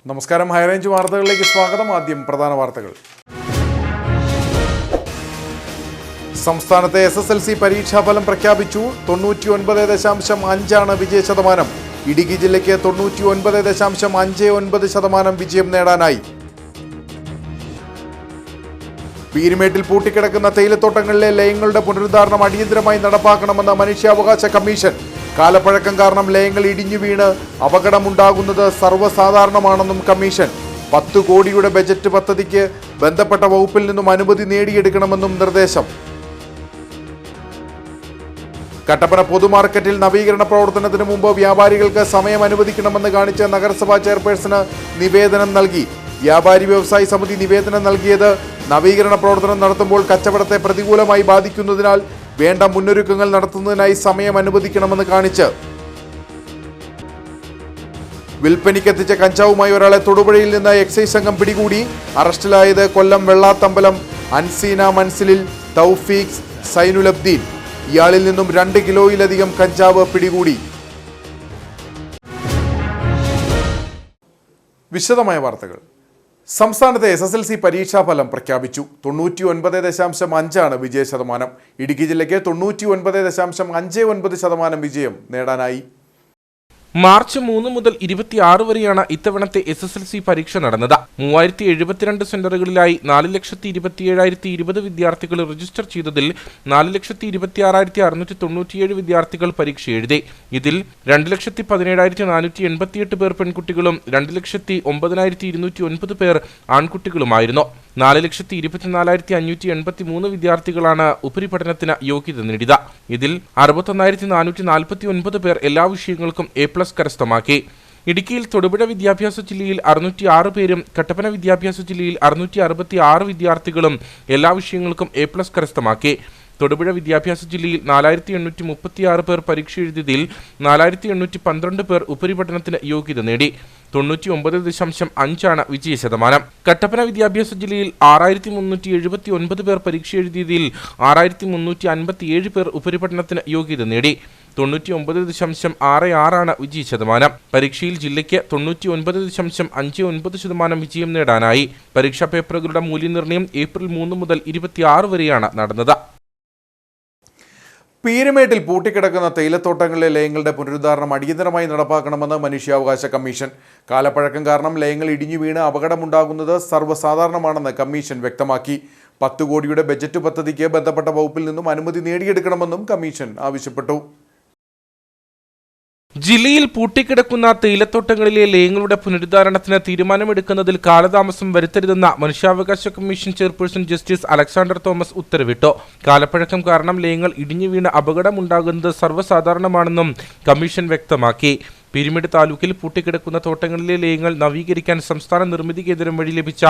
നമസ്കാരം, ഹൈറേഞ്ച് വാർത്തകളിലേക്ക് സ്വാഗതം. ആദ്യം പ്രധാന വാർത്തകൾ. സംസ്ഥാനത്തെ SSLC പരീക്ഷാഫലം പ്രഖ്യാപിച്ചു. 99.5% വിജയശതമാനം. ഇടുക്കി ജില്ലയ്ക്ക് 99.59% വിജയം നേടാനായി. പീരുമേട്ടിൽ പൂട്ടിക്കിടക്കുന്ന തേയിലത്തോട്ടങ്ങളിലെ ലയങ്ങളുടെ പുനരുദ്ധാരണം അടിയന്തരമായി നടപ്പാക്കണമെന്ന് മനുഷ്യാവകാശ കമ്മീഷൻ. കാലപ്പഴക്കം കാരണം ലയങ്ങൾ ഇടിഞ്ഞു വീണ് അപകടമുണ്ടാകുന്നത് സർവ്വസാധാരണമാണെന്നും കമ്മീഷൻ. 10 കോടിയുടെ ബജറ്റ് പദ്ധതിക്ക് ബന്ധപ്പെട്ട വകുപ്പിൽ നിന്നും അനുമതി നേടിയെടുക്കണമെന്നും നിർദ്ദേശം. കട്ടപ്പന പൊതുമാർക്കറ്റിൽ നവീകരണ പ്രവർത്തനത്തിന് മുമ്പ് വ്യാപാരികൾക്ക് സമയം അനുവദിക്കണമെന്ന് കാണിച്ച് നഗരസഭാ ചെയർപേഴ്സണ് നിവേദനം നൽകി. വ്യാപാരി വ്യവസായി സമിതി നിവേദനം നൽകിയത് നവീകരണ പ്രവർത്തനം നടത്തുമ്പോൾ കച്ചവടത്തെ പ്രതികൂലമായി ബാധിക്കുന്നതിനാൽ വേണ്ട മുന്നൊരുക്കങ്ങൾ നടത്തുന്നതിനായി സമയം അനുവദിക്കണമെന്ന് കാണിച്ച്. വിൽപ്പനയ്ക്കെത്തിച്ച കഞ്ചാവുമായി ഒരാളെ തൊടുപുഴയിൽ നിന്ന് എക്സൈസ് സംഘം പിടികൂടി. അറസ്റ്റിലായത് കൊല്ലം വെള്ളാത്തമ്പലം അൻസീന മൻസിലിൽ തൗഫീഖ് സൈനുലബ്ദീൻ. ഇയാളിൽ നിന്നും 2 കിലോയിലധികം കഞ്ചാവ് പിടികൂടി. വിശദമായ വാർത്തകൾ. സംസ്ഥാനത്തെ SSLC പരീക്ഷാഫലം പ്രഖ്യാപിച്ചു. 99.5% വിജയശതമാനം. ഇടുക്കി ജില്ലയ്ക്ക് 99.59% വിജയം നേടാനായി. മാർച്ച് 3 മുതൽ 26 വരെയാണ് ഇത്തവണത്തെ SSLC പരീക്ഷ നടന്നത്. 3072 സെന്ററുകളിലായി 4,27,020 വിദ്യാർത്ഥികൾ രജിസ്റ്റർ ചെയ്തതിൽ 4,26,697 വിദ്യാർത്ഥികൾ പരീക്ഷ എഴുതി. ഇതിൽ 2,17,488 പേർ പെൺകുട്ടികളും 2,09,209 പേർ ആൺകുട്ടികളുമായിരുന്നു. 4,24,583 വിദ്യാർത്ഥികളാണ് ഉപരിപഠനത്തിന് യോഗ്യത നേടിയത്. ഇതിൽ 61,449 പേർ എല്ലാ വിഷയങ്ങൾക്കും A+ കരസ്ഥമാക്കി. ഇടുക്കിയിൽ തൊടുപുഴ വിദ്യാഭ്യാസ ജില്ലയിൽ 606 പേരും കട്ടപ്പന വിദ്യാഭ്യാസ ജില്ലയിൽ 666 വിദ്യാർത്ഥികളും എല്ലാ വിഷയങ്ങൾക്കും A+ കരസ്ഥമാക്കി. തൊടുപുഴ വിദ്യാഭ്യാസ ജില്ലയിൽ 4,836 പേർ പരീക്ഷ എഴുതിയതിൽ 4,812 പേർ ഉപരിപഠനത്തിന് യോഗ്യത നേടി. 99.5% വിജയശതമാനം. കട്ടപ്പന വിദ്യാഭ്യാസ ജില്ലയിൽ 6,379 പേർ പരീക്ഷ എഴുതിയതിൽ 6,357 പേർ ഉപരിപഠനത്തിന് യോഗ്യത നേടി. 99.66% വിജയശതമാനം. പരീക്ഷയിൽ ജില്ലയ്ക്ക് 99.59% വിജയം നേടാനായി. പരീക്ഷാ പേപ്പറുകളുടെ മൂല്യനിർണ്ണയം ഏപ്രിൽ 3 മുതൽ 26 വരെയാണ് നടന്നത്. പീരുമേട്ടിൽ പൂട്ടിക്കിടക്കുന്ന തേയിലത്തോട്ടങ്ങളിലെ ലയങ്ങളുടെ പുനരുദ്ധാരണം അടിയന്തരമായി നടപ്പാക്കണമെന്ന് മനുഷ്യാവകാശ കമ്മീഷൻ. കാലപ്പഴക്കം കാരണം ലയങ്ങൾ ഇടിഞ്ഞു വീണ് അപകടമുണ്ടാകുന്നത് സർവ്വസാധാരണമാണെന്ന് കമ്മീഷൻ വ്യക്തമാക്കി. 10 കോടിയുടെ ബജറ്റ് പദ്ധതിക്ക് ബന്ധപ്പെട്ട വകുപ്പിൽ നിന്നും അനുമതി നേടിയെടുക്കണമെന്നും കമ്മീഷൻ ആവശ്യപ്പെട്ടു. ജില്ലയിൽ പൂട്ടിക്കിടക്കുന്ന തേയിലത്തോട്ടങ്ങളിലെ ലയങ്ങളുടെ പുനരുദ്ധാരണത്തിന് തീരുമാനമെടുക്കുന്നതിൽ കാലതാമസം വരുത്തരുതെന്ന മനുഷ്യാവകാശ commission chairperson justice Alexander Thomas ഉത്തരവിട്ടു. കാലപ്പഴക്കം കാരണം ലയങ്ങൾ ഇടിഞ്ഞു വീണ് അപകടമുണ്ടാകുന്നത് സർവ്വസാധാരണമാണെന്നും കമ്മീഷൻ വ്യക്തമാക്കി. പീരുമേട് താലൂക്കിൽ പൂട്ടിക്കിടക്കുന്ന തോട്ടങ്ങളിലെ ലയങ്ങൾ നവീകരിക്കാൻ സംസ്ഥാന നിർമ്മിതി കേന്ദ്രം വഴി ലഭിച്ച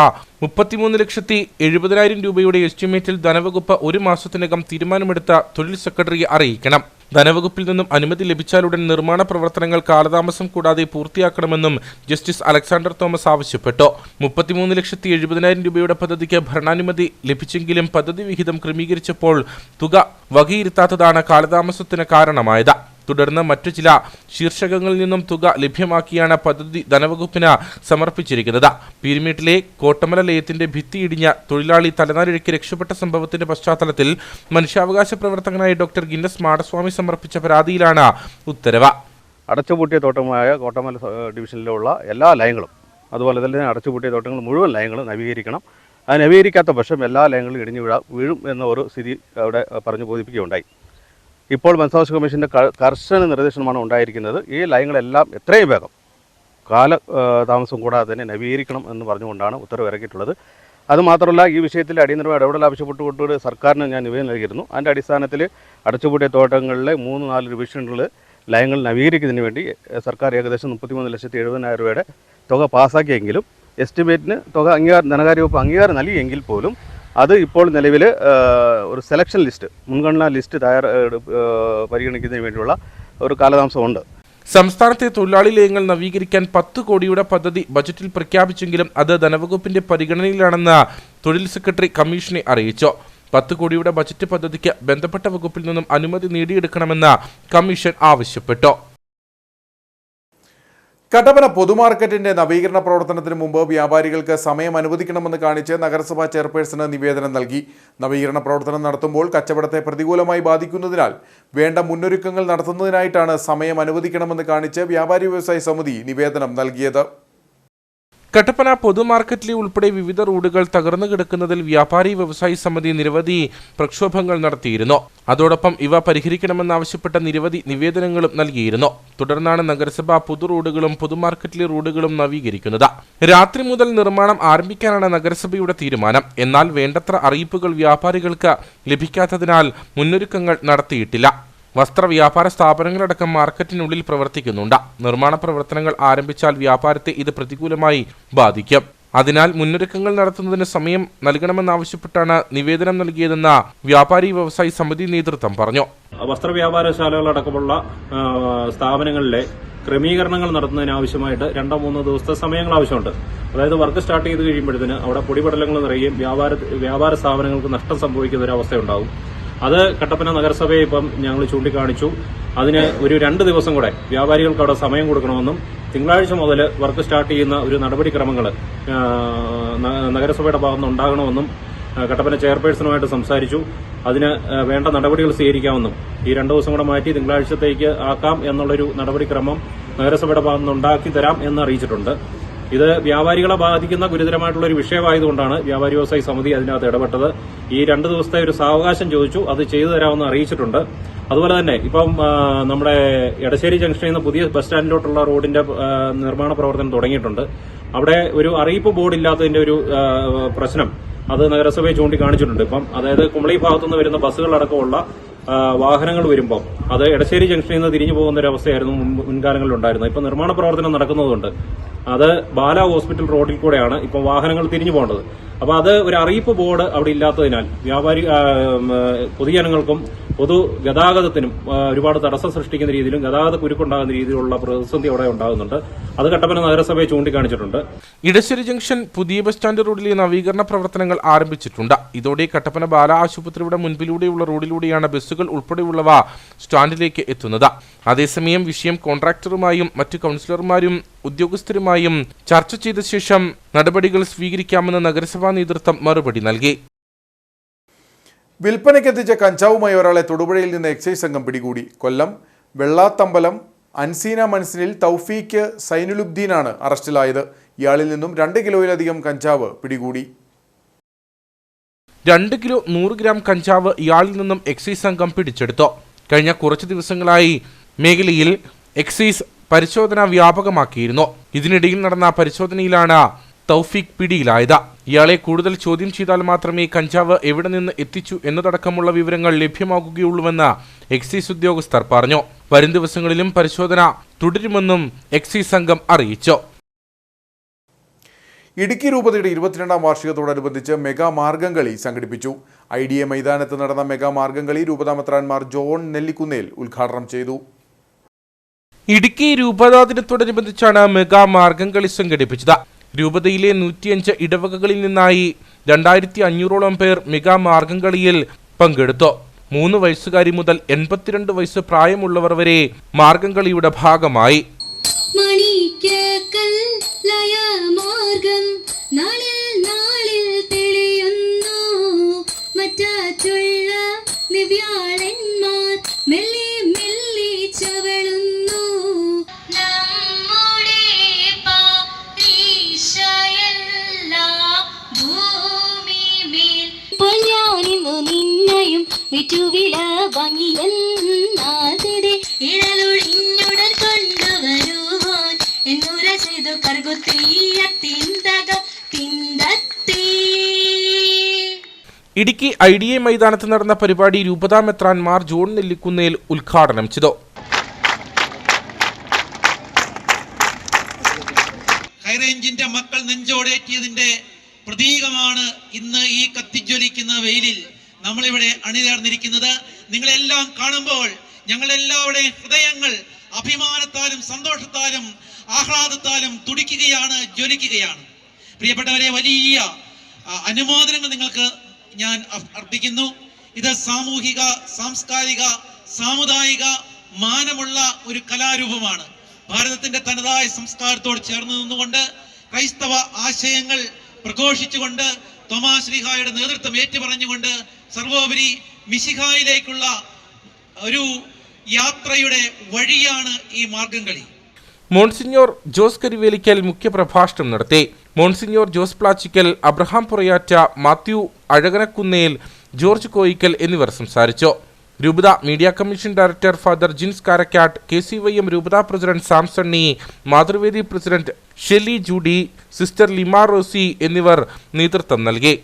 33,70,000 രൂപയുടെ എസ്റ്റിമേറ്റിൽ ധനവകുപ്പ് 1 മാസത്തിനകം തീരുമാനമെടുത്ത തൊഴിൽ സെക്രട്ടറിയെ അറിയിക്കണം. ധനവകുപ്പിൽ നിന്നും അനുമതി ലഭിച്ചാലുടൻ നിർമ്മാണ പ്രവർത്തനങ്ങൾ കാലതാമസം കൂടാതെ പൂർത്തിയാക്കണമെന്നും ജസ്റ്റിസ് അലക്സാണ്ടർ തോമസ് ആവശ്യപ്പെട്ടു. 33,70,000 രൂപയുടെ പദ്ധതിക്ക് ഭരണാനുമതി ലഭിച്ചെങ്കിലും പദ്ധതി വിഹിതം ക്രമീകരിച്ചപ്പോൾ തുക വകയിരുത്താത്തതാണ് കാലതാമസത്തിന് കാരണമായത്. തുടർന്ന് മറ്റു ചില ശീർഷകങ്ങളിൽ നിന്നും തുക ലഭ്യമാക്കിയാണ് പദ്ധതി ധനവകുപ്പിന് സമർപ്പിച്ചിരിക്കുന്നത്. പീരുമേട്ടിലെ കോട്ടമല ലയത്തിന്റെ ഭിത്തി ഇടിഞ്ഞ തൊഴിലാളി തലനാരിഴയ്ക്ക് രക്ഷപ്പെട്ട സംഭവത്തിന്റെ പശ്ചാത്തലത്തിൽ മനുഷ്യാവകാശ പ്രവർത്തകനായ ഡോക്ടർ ഗിന്നസ് മാടസ്വാമി സമർപ്പിച്ച പരാതിയിലാണ് ഉത്തരവ്. അടച്ചുപൂട്ടിയ തോട്ടമായ കോട്ടമല ഡിവിഷനിലുള്ള എല്ലാ ലയങ്ങളും അതുപോലെ തന്നെ അടച്ചുപൂട്ടിയ തോട്ടങ്ങൾ മുഴുവൻ ലയങ്ങളും നവീകരിക്കണം. അത് നവീകരിക്കാത്ത പക്ഷം എല്ലാ ലയങ്ങളും ഇടിഞ്ഞു വീഴും എന്ന ഒരു സ്ഥിതി അവിടെ പറഞ്ഞു ബോധിപ്പിക്കുകയുണ്ടായി. ഇപ്പോൾ മനുഷ്യാവകാശ കമ്മീഷൻ്റെ കർശന നിർദ്ദേശമാണ് ഉണ്ടായിരിക്കുന്നത്. ഈ ലയങ്ങളെല്ലാം എത്രയും വേഗം താമസം കൂടാതെ തന്നെ നവീകരിക്കണം എന്ന് പറഞ്ഞുകൊണ്ടാണ് ഉത്തരവ് ഇറക്കിയിട്ടുള്ളത്. അതുമാത്രമല്ല, ഈ വിഷയത്തിൽ അടിയന്തരമായി ഇടപെടൽ ആവശ്യപ്പെട്ടുകൊണ്ട് സർക്കാരിന് ഞാൻ നിവേദനം നൽകിയിരുന്നു. അതിൻ്റെ അടിസ്ഥാനത്തിൽ അടച്ചുപൂട്ടിയ തോട്ടങ്ങളിലെ 3-4 ഡിവിഷനുകളിൽ ലയങ്ങൾ നവീകരിക്കുന്നതിന് വേണ്ടി സർക്കാർ ഏകദേശം 33,70,000 രൂപയുടെ തുക പാസ്സാക്കിയെങ്കിലും എസ്റ്റിമേറ്റിന് തുക ധനകാര്യ വകുപ്പ് അംഗീകാരം നൽകിയെങ്കിൽ പോലും അത് ഇപ്പോൾ നിലവിൽ ഒരു സെലക്ഷൻ ലിസ്റ്റ്, മുൻഗണനാ ലിസ്റ്റ് പരിഗണിക്കുന്നതിന് വേണ്ടിയുള്ള ഒരു കാലതാമസമുണ്ട്. സംസ്ഥാനത്തെ തൊഴിലാളി ലയങ്ങൾ നവീകരിക്കാൻ 10 കോടിയുടെ പദ്ധതി ബജറ്റിൽ പ്രഖ്യാപിച്ചെങ്കിലും അത് ധനവകുപ്പിന്റെ പരിഗണനയിലാണെന്ന് തൊഴിൽ സെക്രട്ടറി കമ്മീഷനെ അറിയിച്ചു. 10 കോടിയുടെ ബജറ്റ് പദ്ധതിക്ക് ബന്ധപ്പെട്ട വകുപ്പിൽ നിന്നും അനുമതി നേടിയെടുക്കണമെന്ന് കമ്മീഷൻ ആവശ്യപ്പെട്ടു. കട്ടപ്പന പൊതുമാർക്കറ്റിന്റെ നവീകരണ പ്രവർത്തനത്തിന് മുമ്പ് വ്യാപാരികൾക്ക് സമയം അനുവദിക്കണമെന്ന് കാണിച്ച് നഗരസഭാ ചെയർപേഴ്സണ് നിവേദനം നൽകി. നവീകരണ പ്രവർത്തനം നടത്തുമ്പോൾ കച്ചവടത്തെ പ്രതികൂലമായി ബാധിക്കുന്നതിനാൽ വേണ്ട മുന്നൊരുക്കങ്ങൾ നടത്തുന്നതിനായിട്ടാണ് സമയം അനുവദിക്കണമെന്ന് കാണിച്ച് വ്യാപാരി വ്യവസായ സമിതി നിവേദനം നൽകിയത്. കട്ടപ്പന പൊതുമാർക്കറ്റിലെ ഉൾപ്പെടെ വിവിധ റോഡുകൾ തകർന്നു കിടക്കുന്നതിൽ വ്യാപാരി വ്യവസായി സമിതി നിരവധി പ്രക്ഷോഭങ്ങൾ നടത്തിയിരുന്നു. അതോടൊപ്പം ഇവ പരിഹരിക്കണമെന്നാവശ്യപ്പെട്ട നിരവധി നിവേദനങ്ങളും നൽകിയിരുന്നു. തുടർന്നാണ് നഗരസഭ പൊതു റോഡുകളും പൊതുമാർക്കറ്റിലെ റോഡുകളും നവീകരിക്കുന്നത്. രാത്രി മുതൽ നിർമ്മാണം ആരംഭിക്കാനാണ് നഗരസഭയുടെ തീരുമാനം. എന്നാൽ വേണ്ടത്ര അറിയിപ്പുകൾ വ്യാപാരികൾക്ക് ലഭിക്കാത്തതിനാൽ മുന്നൊരുക്കങ്ങൾ നടത്തിയിട്ടില്ല. വസ്ത്രവ്യാപാര സ്ഥാപനങ്ങളടക്കം മാർക്കറ്റിനുള്ളിൽ പ്രവർത്തിക്കുന്നുണ്ട്. നിർമ്മാണ പ്രവർത്തനങ്ങൾ ആരംഭിച്ചാൽ വ്യാപാരത്തെ ഇത് പ്രതികൂലമായി ബാധിക്കും. അതിനാൽ മുന്നൊരുക്കങ്ങൾ നടത്തുന്നതിന് സമയം നൽകണമെന്നാവശ്യപ്പെട്ടാണ് നിവേദനം നൽകിയതെന്ന വ്യാപാരി വ്യവസായി സമിതി നേതൃത്വം പറഞ്ഞു. വസ്ത്രവ്യാപാരശാലകളടക്കമുള്ള സ്ഥാപനങ്ങളിലെ ക്രമീകരണങ്ങൾ നടത്തുന്നതിനാവശ്യമായിട്ട് 2-3 ദിവസത്തെ സമയങ്ങൾ ആവശ്യമുണ്ട്. അതായത് വർക്ക് സ്റ്റാർട്ട് ചെയ്ത് കഴിയുമ്പോഴത്തേന് അവിടെ പൊടിപടലങ്ങൾ നിറയുകയും വ്യാപാര സ്ഥാപനങ്ങൾക്ക് നഷ്ടം സംഭവിക്കുന്ന ഒരു അവസ്ഥയുണ്ടാകും. അത് കട്ടപ്പന നഗരസഭയെ ഇപ്പം ഞങ്ങൾ ചൂണ്ടിക്കാണിച്ചു. അതിന് ഒരു 2 ദിവസം കൂടെ വ്യാപാരികൾക്ക് അവിടെ സമയം കൊടുക്കണമെന്നും തിങ്കളാഴ്ച മുതൽ വർക്ക് സ്റ്റാർട്ട് ചെയ്യുന്ന ഒരു നടപടിക്രമങ്ങൾ നഗരസഭയുടെ ഭാഗത്തുനിന്ന് ഉണ്ടാകണമെന്നും കട്ടപ്പന ചെയർപേഴ്സണുമായിട്ട് സംസാരിച്ചു. അതിന് വേണ്ട നടപടികൾ സ്വീകരിക്കാമെന്നും ഈ 2 ദിവസം കൂടെ മാറ്റി തിങ്കളാഴ്ചത്തേക്ക് ആക്കാം എന്നുള്ളൊരു നടപടിക്രമം നഗരസഭയുടെ ഭാഗത്തുനിന്ന് ഉണ്ടാക്കി തരാം എന്ന് അറിയിച്ചിട്ടുണ്ട്. ഇത് വ്യാപാരികളെ ബാധിക്കുന്ന ഗുരുതരമായിട്ടുള്ള ഒരു വിഷയമായതുകൊണ്ടാണ് വ്യാപാരി വ്യവസായി സമിതി അതിനകത്ത് ഇടപെട്ടത്. ഈ 2 ദിവസത്തെ ഒരു സാവകാശം ചോദിച്ചു, അത് ചെയ്തു തരാമെന്ന് അറിയിച്ചിട്ടുണ്ട്. അതുപോലെ തന്നെ ഇപ്പം നമ്മുടെ എടശ്ശേരി ജംഗ്ഷനിൽ നിന്ന് പുതിയ ബസ് സ്റ്റാൻഡിലോട്ടുള്ള റോഡിന്റെ നിർമ്മാണ പ്രവർത്തനം തുടങ്ങിയിട്ടുണ്ട്. അവിടെ ഒരു അറിയിപ്പ് ബോർഡ് ഇല്ലാത്തതിന്റെ ഒരു പ്രശ്നം അത് നഗരസഭയെ ചൂണ്ടിക്കാണിച്ചിട്ടുണ്ട്. ഇപ്പം അതായത് കുമളി ഭാഗത്തുനിന്ന് വരുന്ന ബസ്സുകളടക്കമുള്ള വാഹനങ്ങൾ വരുമ്പോൾ അത് എടശ്ശേരി ജംഗ്ഷനിൽ നിന്ന് തിരിഞ്ഞു പോകുന്ന ഒരു അവസ്ഥയായിരുന്നു മുൻകാലങ്ങളിൽ ഉണ്ടായിരുന്നത്. ഇപ്പം നിർമ്മാണ പ്രവർത്തനം നടക്കുന്നതുകൊണ്ട് അത് ബാല ഹോസ്പിറ്റൽ റോഡിൽ കൂടെയാണ് ഇപ്പം വാഹനങ്ങൾ തിരിഞ്ഞു പോകേണ്ടത്. അപ്പോൾ അത് ഒരു അറിയിപ്പ് ബോർഡ് അവിടെ ഇല്ലാത്തതിനാൽ പൊതുജനങ്ങൾക്കും പൊതുഗതാഗതത്തിനും ഒരുപാട് തടസ്സം സൃഷ്ടിക്കുന്ന രീതിയിലും ഗതാഗത കുരുക്കുണ്ടാകുന്ന രീതിയിലുള്ള പ്രതിസന്ധി അവിടെ ഉണ്ടാകുന്നുണ്ട്. അത് കട്ടപ്പന നഗരസഭയെ ചൂണ്ടിക്കാണിച്ചിട്ടുണ്ട്. ഇടശ്ശേരി ജംഗ്ഷൻ പുതിയ ബസ് സ്റ്റാൻഡ് റോഡിലെ നവീകരണ പ്രവർത്തനങ്ങൾ ആരംഭിച്ചിട്ടുണ്ട്. ഇതോടെ കട്ടപ്പന ബാല ആശുപത്രിയുടെ മുൻപിലൂടെയുള്ള റോഡിലൂടെയാണ് ബസ്സുകൾ ഉൾപ്പെടെയുള്ളവ സ്റ്റാൻഡിലേക്ക് എത്തുന്നത്. അതേസമയം വിഷയം കോൺട്രാക്ടറുമായും മറ്റു കൌൺസിലർമാരും ഉദ്യോഗസ്ഥരുമായും ചർച്ച ചെയ്ത ശേഷം നടപടികൾ സ്വീകരിക്കാമെന്ന് നഗരസഭാ നേതൃത്വം മറുപടി നൽകി. വിൽപ്പനയ്ക്കെത്തിച്ച കഞ്ചാവുമായി ഒരാളെ തൊടുപുഴയിൽ നിന്ന് എക്സൈസ് സംഘം പിടികൂടി. കൊല്ലം വെള്ളാത്തമ്പലം അൻസീന മൻസിലിൽ തൗഫീഖ് സൈനുലുബ്ദീനാണ് അറസ്റ്റിലായത്. ഇയാളിൽ നിന്നും 2 കിലോയിലധികം കഞ്ചാവ് പിടികൂടി. 2 കിലോ 100 ഗ്രാം കഞ്ചാവ് ഇയാളിൽ നിന്നും എക്സൈസ് സംഘം പിടിച്ചെടുത്തു. കഴിഞ്ഞ കുറച്ചു ദിവസങ്ങളായി മേഖലയിൽ എക്സൈസ് പരിശോധന വ്യാപകമാക്കിയിരുന്നു. ഇതിനിടയിൽ നടന്ന പരിശോധനയിലാണ് തൗഫീഖ് പിടിയിലായത്. ഇയാളെ കൂടുതൽ ചോദ്യം ചെയ്താൽ മാത്രമേ കഞ്ചാവ് എവിടെ നിന്ന് എത്തിച്ചു എന്നതടക്കമുള്ള വിവരങ്ങൾ ലഭ്യമാകുകയുള്ളൂവെന്ന് എക്സൈസ് ഉദ്യോഗസ്ഥർ പറഞ്ഞു. വരും ദിവസങ്ങളിലും പരിശോധന തുടരുമെന്നും എക്സൈസ് സംഘം അറിയിച്ചു. ഇടുക്കി രൂപതയുടെ 22ാം വാർഷികത്തോടനുബന്ധിച്ച് മെഗാ മാർഗംകളി സംഘടിപ്പിച്ചു. IDA മൈതാനത്ത് നടന്ന മെഗാ മാർഗംകളി രൂപതാമെത്രാൻമാർ ജോൺ നെല്ലിക്കുന്നേൽ ഉദ്ഘാടനം ചെയ്തു. ഇടുക്കി രൂപതാ ദിനത്തോടനുബന്ധിച്ചാണ് മെഗാ മാർഗംകളി സംഘടിപ്പിച്ചത്. രൂപതയിലെ 105 ഇടവകകളിൽ നിന്നായി 2500ഓളം പേർ മെഗാ മാർഗംകളിയിൽ പങ്കെടുത്തു. 3 വയസ്സുകാരി മുതൽ 82 വയസ്സ് പ്രായമുള്ളവർ വരെ മാർഗംകളിയുടെ ഭാഗമായി. ഇടുക്കി IDA മൈതാനത്ത് നടന്ന പരിപാടി രൂപതാ മെത്രാൻമാർ ജോൺ നെല്ലിക്കുന്നേൽ ഉദ്ഘാടനം ചെയ്തു. ഹൈറേഞ്ചിന്റെ മക്കൾ നെഞ്ചോടേറ്റിയതിന്റെ പ്രതീകമാണ് ഇന്ന് ഈ കത്തിജ്വലിക്കുന്ന വെയിലിൽ നമ്മളിവിടെ അണിനിരന്നിരിക്കുന്നത്. നിങ്ങളെല്ലാം കാണുമ്പോൾ ഞങ്ങളെല്ലാവരുടെയും ഹൃദയങ്ങൾ അഭിമാനത്താലും സന്തോഷത്താലും ആഹ്ലാദത്താലും തുടിക്കുകയാണ്, ജ്വലിക്കുകയാണ്. പ്രിയപ്പെട്ടവരെ, വലിയ അനുമോദനങ്ങൾ നിങ്ങൾക്ക് ഞാൻ അർപ്പിക്കുന്നു. ഇത് സാമൂഹിക, സാംസ്കാരിക, സാമുദായിക മാനമുള്ള ഒരു കലാരൂപമാണ്. ഭാരതത്തിന്റെ തനതായ സംസ്കാരത്തോട് ചേർന്ന് നിന്നുകൊണ്ട് ക്രൈസ്തവ ആശയങ്ങൾ പ്രഘോഷിച്ചുകൊണ്ട് തോമാസ് ശ്ലീഹായുടെ നേതൃത്വം ഏറ്റുപറഞ്ഞുകൊണ്ട് സർവോപരി മിശിഹായിലേക്കുള്ള ഒരു യാത്രയുടെ വഴിയാണ് ഈ മാർഗംകളി. മോൺസിഞ്ഞോർ ജോസ് കരിവേലിക്കൽ മുഖ്യപ്രഭാഷണം നടത്തി. മോൺസിഞ്ഞോർ ജോസ് പ്ലാച്ചിക്കൽ, അബ്രഹാം പുറയാറ്റ, മാത്യു അഴകനക്കുന്നേൽ, ജോർജ് കോയിക്കൽ എന്നിവർ സംസാരിച്ചു. രൂപത media commission director father Jins Karakkattu, KCYM രൂപത president Samsunny, Mathruvedi president Shelly Judy, sister Lima Rosy എന്നിവർ നേതൃത്വം നൽകി.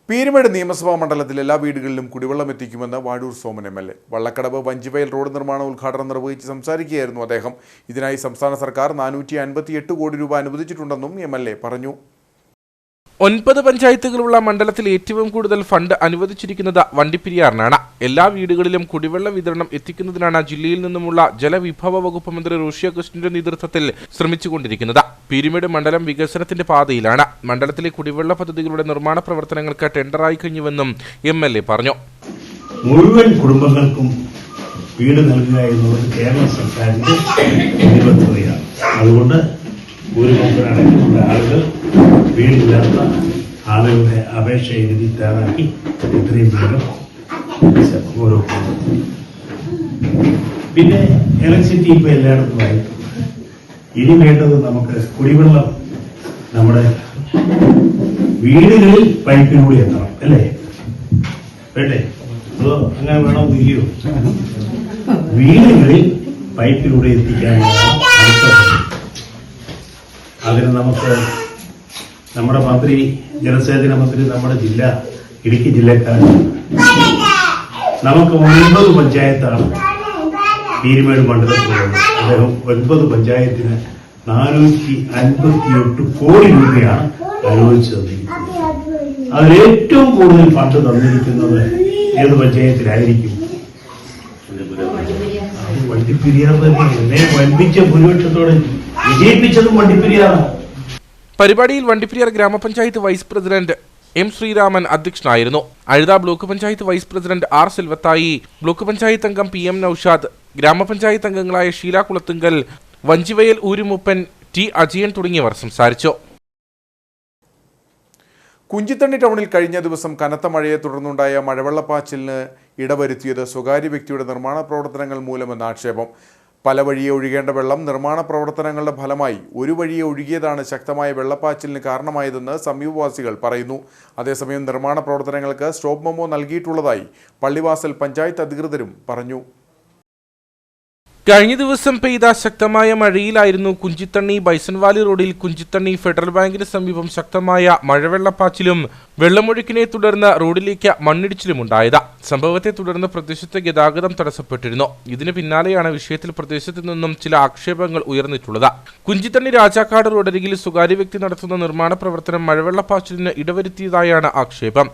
പീരുമേട് നിയമസഭാ മണ്ഡലത്തിൽ എല്ലാ വീടുകളിലും കുടിവെള്ളം എത്തിക്കുമെന്ന് വാഴൂർ സോമൻ MLA. വള്ളക്കടവ് വഞ്ചിവയൽ റോഡ് നിർമ്മാണ ഉദ്ഘാടനം നിർവഹിച്ച് സംസാരിക്കുകയായിരുന്നു അദ്ദേഹം. ഇതിനായി സംസ്ഥാന സർക്കാർ 458 കോടി രൂപ അനുവദിച്ചിട്ടുണ്ടെന്നും MLA പറഞ്ഞു. 9 പഞ്ചായത്തുകളുള്ള മണ്ഡലത്തിൽ ഏറ്റവും കൂടുതൽ ഫണ്ട് അനുവദിച്ചിരിക്കുന്നത് വണ്ടിപ്പെരിയാറിനാണ്. എല്ലാ വീടുകളിലും കുടിവെള്ള വിതരണം എത്തിക്കുന്നതിനാണ് ജില്ലയിൽ നിന്നുമുള്ള ജലവിഭവ വകുപ്പ് മന്ത്രി റോഷി അഗസ്റ്റിന്റെ നേതൃത്വത്തിൽ ശ്രമിച്ചുകൊണ്ടിരിക്കുന്നത്. പീരുമേട് മണ്ഡലം വികസനത്തിന്റെ പാതയിലാണ്. മണ്ഡലത്തിലെ കുടിവെള്ള പദ്ധതികളുടെ നിർമ്മാണ പ്രവർത്തനങ്ങൾക്ക് ടെൻഡറായി കഴിഞ്ഞുവെന്നും MLA പറഞ്ഞു. മുഴുവൻ കുടുംബങ്ങൾക്കും വീട് നൽകുക എന്നുള്ളത് കേരള സർക്കാരിന്റെ പ്രതിബദ്ധതയാണ്. അതുകൊണ്ട് ഭൂരിപക്ഷമുള്ള ആളുകൾ വീടില്ലാത്ത ആളുകളുടെ അപേക്ഷ എഴുതി തയ്യാറാക്കി എത്രയും വേഗം ഓരോ പിന്നെ ഇലക്ട്രിസിറ്റി ഇപ്പോൾ എല്ലായിടത്തും ആയി. ഇനി വേണ്ടത് നമുക്ക് കുടിവെള്ളം നമ്മുടെ വീടുകളിൽ പൈപ്പിലൂടെ എത്തണം, അല്ലേ? വേണ്ടേ? അതോ അങ്ങനെ വേണമെന്നില്ലയോ? വീടുകളിൽ പൈപ്പിലൂടെ എത്തിക്കാനാണ് അടുത്ത. അതിന് നമുക്ക് നമ്മുടെ മന്ത്രി, ജലസേചന മന്ത്രി, നമ്മുടെ ജില്ല ഇടുക്കി ജില്ലക്കാരൻ, നമുക്ക് 9 പഞ്ചായത്താണ് പീരുമേട് മണ്ഡലത്തിലുള്ളത്. അദ്ദേഹം 9 പഞ്ചായത്തിന് 458 കോടി രൂപയാണ് അനുവദിച്ചു തന്നിരിക്കുന്നത്. അതിലേറ്റവും കൂടുതൽ ഫണ്ട് തന്നിരിക്കുന്നത് ഏത് പഞ്ചായത്തിലായിരിക്കും? വണ്ടിപ്പെരിയാർ തന്നെയാണ്. എന്നെ വൻപിച്ച ഭൂരിപക്ഷത്തോടെ വിജയിപ്പിച്ചതും വണ്ടിപ്പെരിയാറാണ്. പരിപാടിയിൽ വണ്ടിപ്പെരിയാർ ഗ്രാമപഞ്ചായത്ത് വൈസ് പ്രസിഡന്റ് M. ശ്രീരാമൻ അധ്യക്ഷനായിരുന്നു. Azhutha block panchayat vice president R. Selvathai, block panchayat അംഗം PM. നൌഷാദ്, ഗ്രാമപഞ്ചായത്ത് അംഗങ്ങളായ ഷീല കുളത്തുങ്കൽ, വഞ്ചിവയൽ ഊരുമുപ്പൻ, T. അജയൻ തുടങ്ങിയവർ സംസാരിച്ചു. കുഞ്ചിത്തണ്ണി ടൗണിൽ കഴിഞ്ഞ ദിവസം കനത്ത മഴയെ തുടർന്നുണ്ടായ മഴവെള്ളപ്പാച്ചിലിന് ഇടവരുത്തിയത് സ്വകാര്യ വ്യക്തിയുടെ നിർമ്മാണ പ്രവർത്തനങ്ങൾ മൂലമെന്ന ആക്ഷേപം. പല വഴിയെ ഒഴുകേണ്ട വെള്ളം നിർമ്മാണ പ്രവർത്തനങ്ങളുടെ ഫലമായി ഒരു വഴിയെ ഒഴുകിയതാണ് ശക്തമായ വെള്ളപ്പാച്ചിലിന് കാരണമായതെന്ന് സമീപവാസികൾ പറയുന്നു. അതേസമയം നിർമ്മാണ പ്രവർത്തനങ്ങൾക്ക് സ്റ്റോപ്പ് മെമ്മോ നൽകിയിട്ടുള്ളതായി പള്ളിവാസൽ പഞ്ചായത്ത് അധികൃതരും പറഞ്ഞു. കഴിഞ്ഞ ദിവസം പെയ്ത ശക്തമായ മഴയിലായിരുന്നു കുഞ്ചിത്തണ്ണി ബൈസൺവാലി റോഡിൽ കുഞ്ചിത്തണ്ണി ഫെഡറൽ ബാങ്കിന് സമീപം ശക്തമായ മഴവെള്ളപ്പാച്ചിലും വെള്ളമൊഴുക്കിനെ തുടർന്ന് റോഡിലേക്ക് മണ്ണിടിച്ചിലുമുണ്ടായത്. സംഭവത്തെ തുടർന്ന് പ്രദേശത്തെ ഗതാഗതം തടസ്സപ്പെട്ടിരുന്നു. ഇതിന് പിന്നാലെയാണ് വിഷയത്തിൽ പ്രദേശത്തു നിന്നും ചില ആക്ഷേപങ്ങൾ ഉയർന്നിട്ടുള്ളത്. കുഞ്ചിത്തണ്ണി രാജാക്കാട് റോഡരികിൽ സ്വകാര്യ വ്യക്തി നടത്തുന്ന നിർമ്മാണ പ്രവർത്തനം മഴവെള്ളപ്പാച്ചിലിന് ഇടവരുത്തിയതായാണ് ആക്ഷേപം.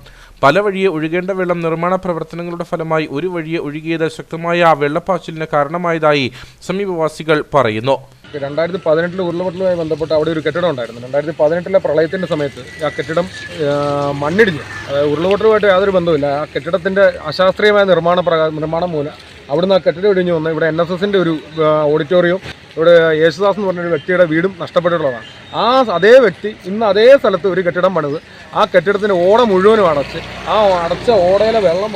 പല വഴിയെ ഒഴുകേണ്ട വെള്ളം നിർമ്മാണ പ്രവർത്തനങ്ങളുടെ ഫലമായി ഒരു വഴിയെ ഒഴുകിയത് ശക്തമായ വെള്ളപ്പാച്ചിലിന് കാരണമായതായി സമീപവാസികൾ പറയുന്നു. 2018 ഉരുൾപൊട്ടലുമായി ബന്ധപ്പെട്ട് അവിടെ ഒരു കെട്ടിടം ഉണ്ടായിരുന്നു. 2018 പ്രളയത്തിന്റെ സമയത്ത് ആ കെട്ടിടം മണ്ണിടിഞ്ഞു. അതായത് ഉരുൾപൊട്ടലുമായിട്ട് യാതൊരു ബന്ധവുമില്ല. ആ കെട്ടിടത്തിന്റെ അശാസ്ത്രീയമായ നിർമ്മാണം മൂലം അവിടുന്ന് ആ കെട്ടിടം ഇടിഞ്ഞു വന്ന് ഇവിടെ NSSന്റെ ഒരു ഓഡിറ്റോറിയം, ഇവിടെ യേശുദാസ് എന്ന് പറഞ്ഞൊരു വ്യക്തിയുടെ വീടും നഷ്ടപ്പെട്ടിട്ടുള്ളതാണ്. അതേ വ്യക്തി ഇന്ന് അതേ സ്ഥലത്ത് ഒരു കെട്ടിടം പണിത് ആ കെട്ടിടത്തിൻ്റെ ഓട മുഴുവനും അടച്ച് ആ അടച്ച ഓടയിലെ വെള്ളം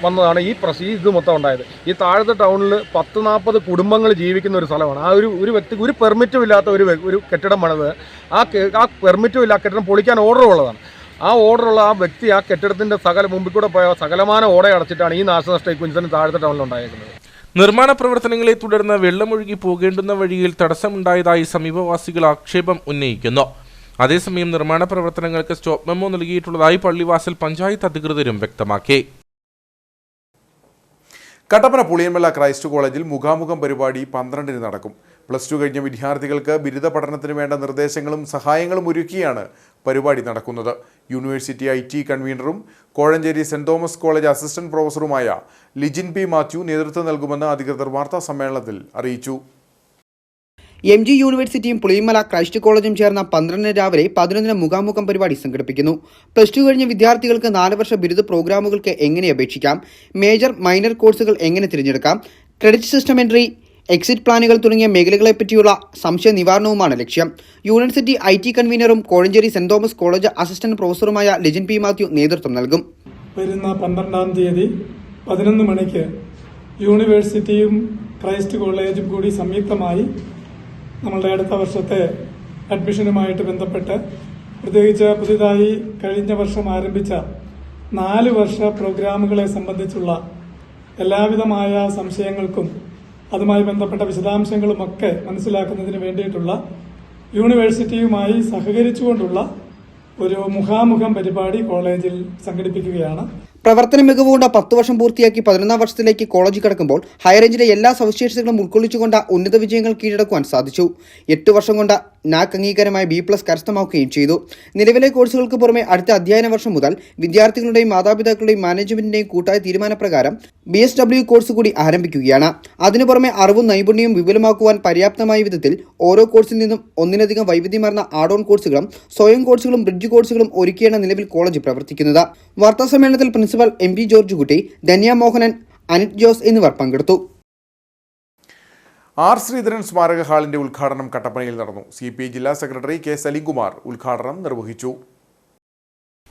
വന്നതാണ് ഈ ഇത് മൊത്തം ഉണ്ടായത്. ഈ താഴത്തെ ടൗണിൽ 10-40 കുടുംബങ്ങൾ ജീവിക്കുന്ന ഒരു സ്ഥലമാണ്. ആ ഒരു വ്യക്തിക്ക് ഒരു പെർമിറ്റും ഇല്ലാത്ത ഒരു കെട്ടിടം പണിത് ആ പെർമിറ്റും ഇല്ല, കെട്ടിടം പൊളിക്കാൻ ഓർഡർ ഉള്ളതാണ്. ആ ഓർഡറുള്ള ആ വ്യക്തി ആ കെട്ടിടത്തിൻ്റെ മുമ്പിൽ കൂടെ പോയ സകലമാന ഓട അടച്ചിട്ടാണ് ഈ നാശനഷ്ടം കുഞ്ചിത്തണ്ണി താഴത്തെ ടൗണിൽ ഉണ്ടായിരിക്കുന്നത്. നിർമ്മാണ പ്രവർത്തനങ്ങളെ തുടർന്ന് വെള്ളമൊഴുകി പോകേണ്ടുന്ന വഴിയിൽ തടസ്സമുണ്ടായതായി സമീപവാസികൾ ആക്ഷേപം ഉന്നയിക്കുന്നു. അതേസമയം നിർമ്മാണ പ്രവർത്തനങ്ങൾക്ക് സ്റ്റോപ്പ് മെമ്മോ നൽകിയിട്ടുള്ളതായി പള്ളിവാസൽ പഞ്ചായത്ത് അധികൃതരും വ്യക്തമാക്കി. കട്ടപ്പന പുളിയൻമല ക്രൈസ്റ്റ് കോളേജിൽ മുഖാമുഖം പരിപാടി 12-ന് നടക്കും. +2 കഴിഞ്ഞ വിദ്യാർത്ഥികൾക്ക് ബിരുദ പഠനത്തിന് വേണ്ട നിർദ്ദേശങ്ങളും സഹായങ്ങളും ഒരുക്കിയാണ് പരിപാടി നടക്കുന്നത്. യൂണിവേഴ്സിറ്റി IT കൺവീനറും കോഴഞ്ചേരി സെന്റ് തോമസ് കോളേജ് അസിസ്റ്റന്റ് പ്രൊഫസറുമായ ലിജിൻ പി മാത്യു നേതൃത്വം നൽകുമെന്ന് അധികൃതർ വാർത്താ സമ്മേളനത്തിൽ അറിയിച്ചു. MG യൂണിവേഴ്സിറ്റിയും പുളിയമല ക്രൈസ്റ്റ് കോളേജും ചേർന്ന 12 രാവിലെ 11 മുഖാമുഖം പരിപാടി സംഘടിപ്പിക്കുന്നു. +2 കഴിഞ്ഞ വിദ്യാർത്ഥികൾക്ക് 4 വർഷ ബിരുദ പ്രോഗ്രാമുകൾക്ക് എങ്ങനെ അപേക്ഷിക്കാം, മേജർ മൈനർ കോഴ്സുകൾ എങ്ങനെ തിരഞ്ഞെടുക്കാം, ക്രെഡിറ്റ് സിസ്റ്റം എൻട്രി, എക്സിറ്റ് പ്ലാനുകൾ തുടങ്ങിയ മേഖലകളെപ്പറ്റിയുള്ള സംശയ നിവാരണവുമാണ് ലക്ഷ്യം. യൂണിവേഴ്സിറ്റി IT കൺവീനറും കോഴഞ്ചേരി സെന്റ് തോമസ് കോളേജ് അസിസ്റ്റന്റ് പ്രൊഫസറുമായ ലിജിൻ പി മാത്യു നേതൃത്വം നൽകും. വരുന്ന 12-ാം തീയതി 11 മണിക്ക് യൂണിവേഴ്സിറ്റിയും ക്രൈസ്റ്റ് കോളേജും കൂടി സംയുക്തമായി നമ്മളുടെ അടുത്ത വർഷത്തെ അഡ്മിഷനുമായിട്ട് ബന്ധപ്പെട്ട് പ്രത്യേകിച്ച് പുതിയതായി കഴിഞ്ഞ വർഷം ആരംഭിച്ച 4 വർഷ പ്രോഗ്രാമുകളെ സംബന്ധിച്ചുള്ള എല്ലാവിധമായ സംശയങ്ങൾക്കും അതുമായി ബന്ധപ്പെട്ട വിശദാംശങ്ങളുമൊക്കെ മനസ്സിലാക്കുന്നതിന് വേണ്ടിയിട്ടുള്ള യൂണിവേഴ്സിറ്റിയുമായി സഹകരിച്ചുകൊണ്ടുള്ള ഒരു മുഖാമുഖം പരിപാടി കോളേജിൽ സംഘടിപ്പിക്കുകയാണ്. പ്രവർത്തന മികവുകൊണ്ട് 10 വർഷം പൂർത്തിയാക്കി 11ാം വർഷത്തിലേക്ക് കോളേജ് കടക്കുമ്പോൾ ഹൈറേഞ്ചിലെ എല്ലാ സവിശേഷതകളും ഉൾക്കൊള്ളിച്ചുകൊണ്ട് ഉന്നത വിജയങ്ങൾ കീഴടക്കുവാൻ സാധിച്ചു. 8 വർഷം കൊണ്ട് NAC അംഗീകാരമായ B+ കരസ്ഥമാക്കുകയും ചെയ്തു. നിലവിലെ കോഴ്സുകൾക്ക് പുറമെ അടുത്ത അധ്യയന വർഷം മുതൽ വിദ്യാർത്ഥികളുടെയും മാതാപിതാക്കളുടെയും മാനേജ്മെന്റിന്റെയും കൂട്ടായ തീരുമാനപ്രകാരം BSW കോഴ്സ് കൂടി ആരംഭിക്കുകയാണ്. അതിനു പുറമെ അറിവും നൈപുണ്യവും വിപുലമാക്കുവാൻ പര്യാപ്തമായ വിധത്തിൽ ഓരോ കോഴ്സിൽ നിന്നും ഒന്നിലധികം വൈവിധ്യമാർന്ന ആഡ് ഓൺ കോഴ്സുകളും സ്വയം കോഴ്സുകളും ബ്രിഡ്ജ് കോഴ്സുകളും ഒരുക്കിയാണ് നിലവിൽ കോളേജ് പ്രവർത്തിക്കുന്നത്. വാർത്താ സമ്മേളനത്തിൽ പ്രിൻസിപ്പൽ MP ജോർജ് കുട്ടി, ധന്യ മോഹനൻ, അനിത് ജോസ് എന്നിവർ പങ്കെടുത്തു. R. ശ്രീധരൻ സ്മാരക ഹാളിന്റെ ഉദ്ഘാടനം കട്ടപ്പനയിൽ നടന്നു. CPI ജില്ലാ സെക്രട്ടറി K. സലിംകുമാർ ഉദ്ഘാടനം നിർവഹിച്ചു.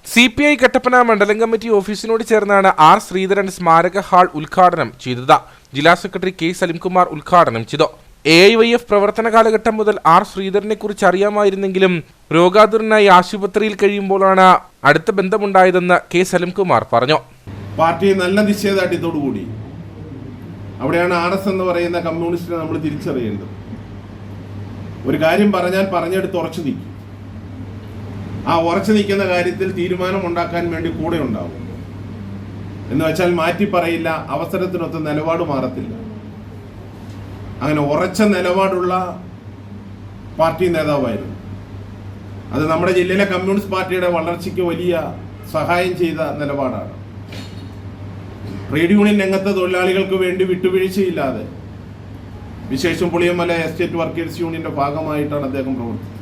CPI കട്ടപ്പന മണ്ഡലം കമ്മിറ്റി ഓഫീസിനോട് ചേർന്നാണ് R. ശ്രീധരൻ സ്മാരക ഹാൾ ഉദ്ഘാടനം ചെയ്തത്. ജില്ലാ സെക്രട്ടറി K. സലിംകുമാർ ഉദ്ഘാടനം ചെയ്തു. AIYF പ്രവർത്തന കാലഘട്ടം മുതൽ R. ശ്രീധരനെ കുറിച്ച് അറിയാമായിരുന്നെങ്കിലും രോഗാതുരനായി ആശുപത്രിയിൽ കഴിയുമ്പോഴാണ് അടുത്ത ബന്ധമുണ്ടായതെന്ന് K. സലിംകുമാർ പറഞ്ഞു. പാർട്ടി നല്ല നിശ്ചയദാർഢ്യത്തോടുകൂടി അവിടെയാണ് RS എന്ന് പറയുന്ന കമ്മ്യൂണിസ്റ്റിനെ നമ്മൾ തിരിച്ചറിയേണ്ടത്. ഒരു കാര്യം പറഞ്ഞാൽ പറഞ്ഞെടുത്ത് ഉറച്ചു നിൽക്കും. ആ ഉറച്ചു നിൽക്കുന്ന കാര്യത്തിൽ തീരുമാനം ഉണ്ടാക്കാൻ വേണ്ടി കൂടെ ഉണ്ടാവും. എന്ന് വെച്ചാൽ മാറ്റി പറയില്ല, അവസരത്തിനൊത്ത് നിലപാട് മാറത്തില്ല. അങ്ങനെ ഉറച്ച നിലപാടുള്ള പാർട്ടി നേതാവായിരുന്നു. അത് നമ്മുടെ ജില്ലയിലെ കമ്മ്യൂണിസ്റ്റ് പാർട്ടിയുടെ വളർച്ചയ്ക്ക് വലിയ സഹായം ചെയ്ത നിലപാടാണ്. ട്രേഡ് യൂണിയൻ രംഗത്തെ തൊഴിലാളികൾക്ക് വേണ്ടി വിട്ടുവീഴ്ചയില്ലാതെ, വിശേഷം പുളിയമല എസ്റ്റേറ്റ് വർക്കേഴ്സ് യൂണിയന്റെ ഭാഗമായിട്ടാണ് അദ്ദേഹം പ്രവർത്തിച്ചത്.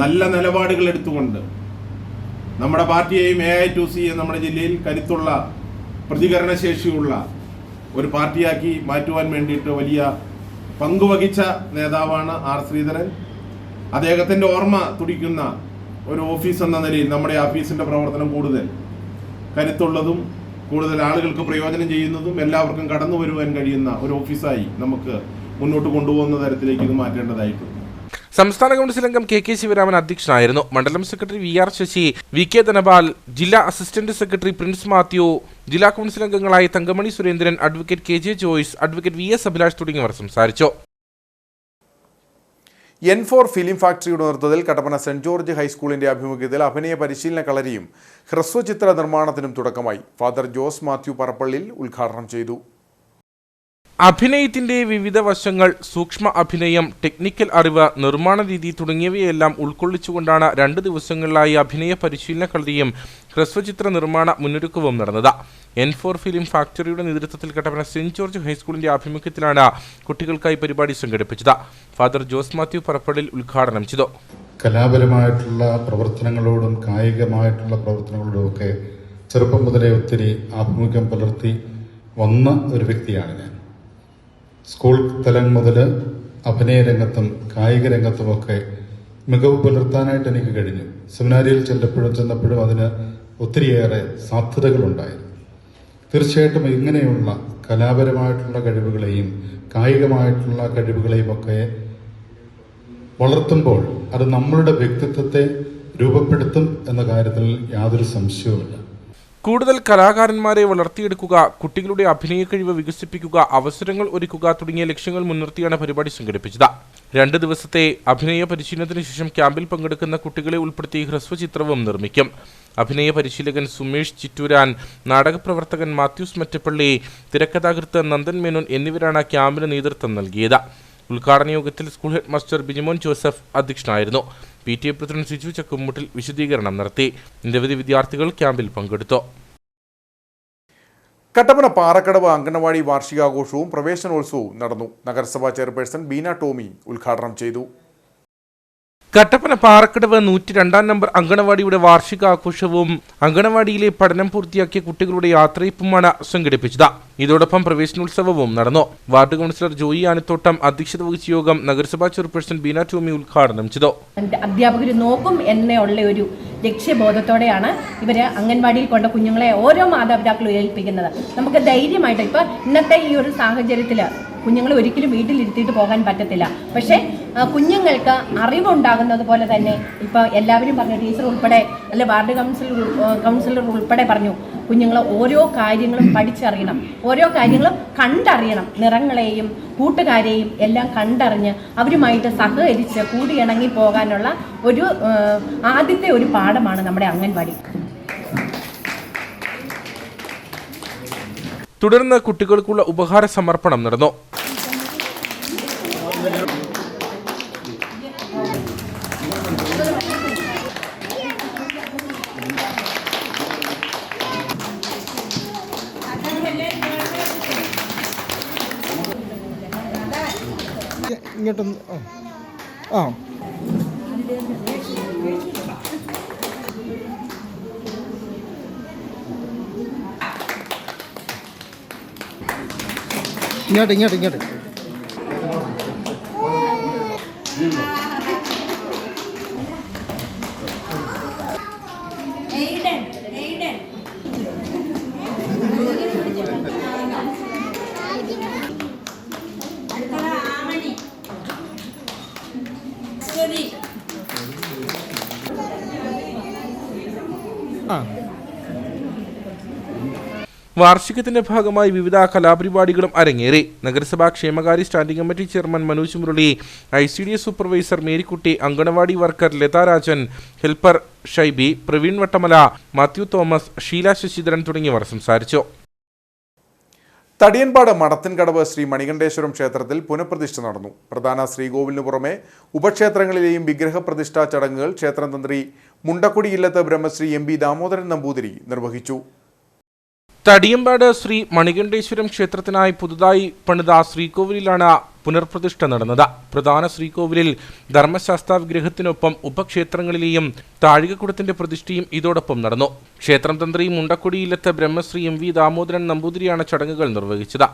നല്ല നിലപാടുകൾ എടുത്തുകൊണ്ട് നമ്മുടെ പാർട്ടിയെയും AI2C നമ്മുടെ ജില്ലയിൽ കരുത്തുള്ള പ്രതികരണശേഷിയുള്ള ഒരു പാർട്ടിയാക്കി മാറ്റുവാൻ വേണ്ടിയിട്ട് വലിയ പങ്കുവഹിച്ച നേതാവാണ് R. ശ്രീധരൻ. അദ്ദേഹത്തിന്റെ ഓർമ്മ തുടിക്കുന്ന ഒരു ഓഫീസ് എന്ന നിലയിൽ നമ്മുടെ ഓഫീസിന്റെ പ്രവർത്തനം കൂടുതൽ കരുത്തുള്ളതും കൂടുതൽ ആളുകൾക്ക് പ്രയോജനം ചെയ്യുന്നതും എല്ലാവർക്കും കടന്നു വരുവാൻ കഴിയുന്ന ഒരു ഓഫീസായി നമുക്ക് മുന്നോട്ട് കൊണ്ടുപോകുന്ന തരത്തിലേക്ക് ഇത് മാറ്റേണ്ടതായിട്ടുണ്ട്. സംസ്ഥാന കൗൺസിൽ അംഗം KK ശിവരാമൻ അധ്യക്ഷനായിരുന്നു. മണ്ഡലം secretary VR Sasi, VK Dhanapal, ജില്ലാ അസിസ്റ്റന്റ് സെക്രട്ടറി പ്രിൻസ് മാത്യു, ജില്ലാ കൗൺസിൽ അംഗങ്ങളായ Thankamani Surendran, advocate KJ Joyce, advocate VS Abhilash തുടങ്ങിയവർ സംസാരിച്ചു. N4 ഫിലിം ഫാക്ടറിയുടെ നേതൃത്വത്തിൽ കട്ടപ്പന സെന്റ് ജോർജ് ഹൈസ്കൂളിന്റെ ആഭിമുഖ്യത്തിൽ അഭിനയ പരിശീലന കളരിയും ഹ്രസ്വചിത്ര നിർമ്മാണത്തിനും തുടക്കമായി. ഫാദർ ജോസ് മാത്യു പറപ്പള്ളിൽ ഉദ്ഘാടനം ചെയ്തു. അഭിനയത്തിന്റെ വിവിധ വശങ്ങൾ, സൂക്ഷ്മ അഭിനയം, ടെക്നിക്കൽ അറിവ്, നിർമ്മാണ രീതി തുടങ്ങിയവയെല്ലാം ഉൾക്കൊള്ളിച്ചുകൊണ്ടാണ് 2 ദിവസങ്ങളിലായി അഭിനയ പരിശീലന കളരിയും ഹ്രസ്വചിത്ര നിർമ്മാണ മുന്നൊരുക്കവും നടന്നത്. N4 ഫിലിം ഫാക്ടറിയുടെ നേതൃത്വത്തിൽ കട്ടപ്പന സെന്റ് ജോർജ് ഹൈസ്കൂളിന്റെ ആഭിമുഖ്യത്തിലാണ് കുട്ടികൾക്കായി പരിപാടി സംഘടിപ്പിച്ചത്. ഫാദർ ജോസ് മാത്യു പറപ്പള്ളിൽ ഉദ്ഘാടനം ചെയ്തു. കലാപരമായിട്ടുള്ള പ്രവർത്തനങ്ങളോടും കായികമായിട്ടുള്ള പ്രവർത്തനങ്ങളോടും ഒക്കെ ചെറുപ്പം മുതലേ ഒത്തിരി ആഭിമുഖ്യം പുലർത്തി വന്ന ഒരു വ്യക്തിയാണ് ഞാൻ. സ്കൂൾ തലം മുതൽ അഭിനയ രംഗത്തും കായിക രംഗത്തുമൊക്കെ മികവ് പുലർത്താനായിട്ട് എനിക്ക് കഴിഞ്ഞു. സെമിനാരിയിൽ ചെന്നപ്പോഴും അതിന് ഒത്തിരിയേറെ സാധ്യതകളുണ്ടായിരുന്നു. തീർച്ചയായിട്ടും ഇങ്ങനെയുള്ള കലാപരമായിട്ടുള്ള കഴിവുകളെയും കായികമായിട്ടുള്ള കഴിവുകളെയും ഒക്കെ വളർത്തുമ്പോൾ അത് നമ്മളുടെ വ്യക്തിത്വത്തെ രൂപപ്പെടുത്തും എന്ന കാര്യത്തിൽ യാതൊരു സംശയവുമില്ല. കൂടുതൽ കലാകാരന്മാരെ വളർത്തിയെടുക്കുക, കുട്ടികളുടെ അഭിനയ കഴിവ് വികസിപ്പിക്കുക, അവസരങ്ങൾ ഒരുക്കുക തുടങ്ങിയ ലക്ഷ്യങ്ങൾ മുൻനിർത്തിയാണ് പരിപാടി സംഘടിപ്പിച്ചത്. 2 ദിവസത്തെ അഭിനയ പരിശീലനത്തിന് ശേഷം ക്യാമ്പിൽ പങ്കെടുക്കുന്ന കുട്ടികളെ ഉൾപ്പെടുത്തി ഹ്രസ്വചിത്രവും നിർമ്മിക്കും. അഭിനയ പരിശീലകൻ സുമേഷ് ചിറ്റൂരാൻ, നാടകപ്രവർത്തകൻ മാത്യൂസ് മറ്റപ്പള്ളി, തിരക്കഥാകൃത്ത് നന്ദൻ മേനോൻ എന്നിവരാണ് ക്യാമ്പിന് നേതൃത്വം നൽകിയത്. ഉദ്ഘാടന യോഗത്തിൽ school head master Bijimon Joseph അധ്യക്ഷനായിരുന്നു. PTA പ്രസിഡന്റ് സിജു ചക്കുമുട്ടിൽ വിശദീകരണം നടത്തി. നിരവധി വിദ്യാർത്ഥികൾ ക്യാമ്പിൽ പങ്കെടുത്തു. കട്ടപ്പന പാറക്കടവ് അങ്കണവാടി വാർഷികാഘോഷവും പ്രവേശനോത്സവവും നടന്നു. നഗരസഭാ ചെയർപേഴ്സൺ ബീന ടോമി ഉദ്ഘാടനം ചെയ്തു. കട്ടപ്പന പാറക്കടവ് 102 നമ്പർ അങ്കണവാടിയുടെ വാർഷികാഘോഷവും അങ്കണവാടിയിലെ പഠനം പൂർത്തിയാക്കിയ കുട്ടികളുടെ യാത്രയപ്പുമാണ് സംഘടിപ്പിച്ചത്. ഇതോടൊപ്പം പ്രവേശനോത്സവവും നടന്നു. വാർഡ് കൗൺസിലർ ജോയി ആനത്തോട്ടം അധ്യക്ഷത വഹിച്ച യോഗം നഗരസഭാ ചെയർപേഴ്സൺ ബീന ടോമി ഉദ്ഘാടനം ചെയ്തു. അധ്യാപകർ നോക്കും എന്നുള്ള ഒരു ലക്ഷ്യബോധത്തോടെയാണ് ഇവർ അംഗൻവാടിയിൽ കൊണ്ട് കുഞ്ഞുങ്ങളെ ഓരോ മാതാപിതാക്കളും ഏൽപ്പിക്കുന്നത്. നമുക്ക് ധൈര്യമായിട്ട് ഇപ്പോൾ ഇന്നത്തെ ഈ ഒരു സാഹചര്യത്തിൽ കുഞ്ഞുങ്ങൾ ഒരിക്കലും വീട്ടിലിരുത്തിയിട്ട് പോകാൻ പറ്റത്തില്ല. പക്ഷേ കുഞ്ഞുങ്ങൾക്ക് അറിവുണ്ടാകുന്നത് പോലെ തന്നെ ഇപ്പോൾ എല്ലാവരും പറഞ്ഞു, ടീച്ചർ ഉൾപ്പെടെ അല്ലെ വാർഡ് കൗൺസിലർ ഉൾപ്പെടെ പറഞ്ഞു, കുഞ്ഞുങ്ങൾ ഓരോ കാര്യങ്ങളും പഠിച്ചറിയണം, ഓരോ കാര്യങ്ങളും കണ്ടറിയണം. നിറങ്ങളെയും കൂട്ടുകാരെയും എല്ലാം കണ്ടറിഞ്ഞ് അവരുമായിട്ട് സഹകരിച്ച് കൂടിയിണങ്ങി പോകാനുള്ള ഒരു ആദ്യത്തെ ഒരു പാഠമാണ് നമ്മുടെ അംഗൻവാടി. തുടർന്ന് കുട്ടികൾക്കുള്ള ഉപഹാര സമർപ്പണം നടന്നു. ഇങ്ങോട്ടൊന്ന് ഇങ്ങോട്ട് വാർഷികത്തിന്റെ ഭാഗമായി വിവിധ കലാപരിപാടികളും അരങ്ങേറി. നഗരസഭാ ക്ഷേമകാര്യ standing committee chairman Manoj Murali, ICDS supervisor Marykutty, anganwadi worker Latha Rajan, helper Shiby, Praveen Vattamala, Mathew Thomas, Sheela Sasidharan തുടങ്ങിയവർ സംസാരിച്ചു. തടിയൻപാട് മടത്തിൻകടവ് ശ്രീ മണികണ്ഠേശ്വരം ക്ഷേത്രത്തിൽ പുനഃപ്രതിഷ്ഠ നടന്നു. പ്രധാന ശ്രീകോവിലിനു പുറമെ ഉപക്ഷേത്രങ്ങളിലെയും വിഗ്രഹപ്രതിഷ്ഠാ ചടങ്ങുകൾ ക്ഷേത്രം തന്ത്രി മുണ്ടക്കുടി ഇല്ലത്ത് ബ്രഹ്മശ്രീ MB ദാമോദരൻ നമ്പൂതിരി നിർവഹിച്ചു. തടിയമ്പാട് ശ്രീ മണികണ്ഠേശ്വരം ക്ഷേത്രത്തിനായി പുതുതായി പണിത ശ്രീകോവിലിലാണ് പുനർപ്രതിഷ്ഠ നടന്നത്. പ്രധാന ശ്രീകോവിലിൽ ധർമ്മശാസ്ത്ര വിഗ്രഹത്തിനൊപ്പം ഉപക്ഷേത്രങ്ങളിലെയും താഴികക്കുടത്തിന്റെ പ്രതിഷ്ഠയും ഇതോടൊപ്പം നടന്നു. ക്ഷേത്രം തന്ത്രി മുണ്ടക്കുടി ഇല്ലത്ത് ബ്രഹ്മശ്രീ MV ദാമോദരൻ നമ്പൂതിരിയാണ് ചടങ്ങുകൾ നിർവഹിച്ചത്.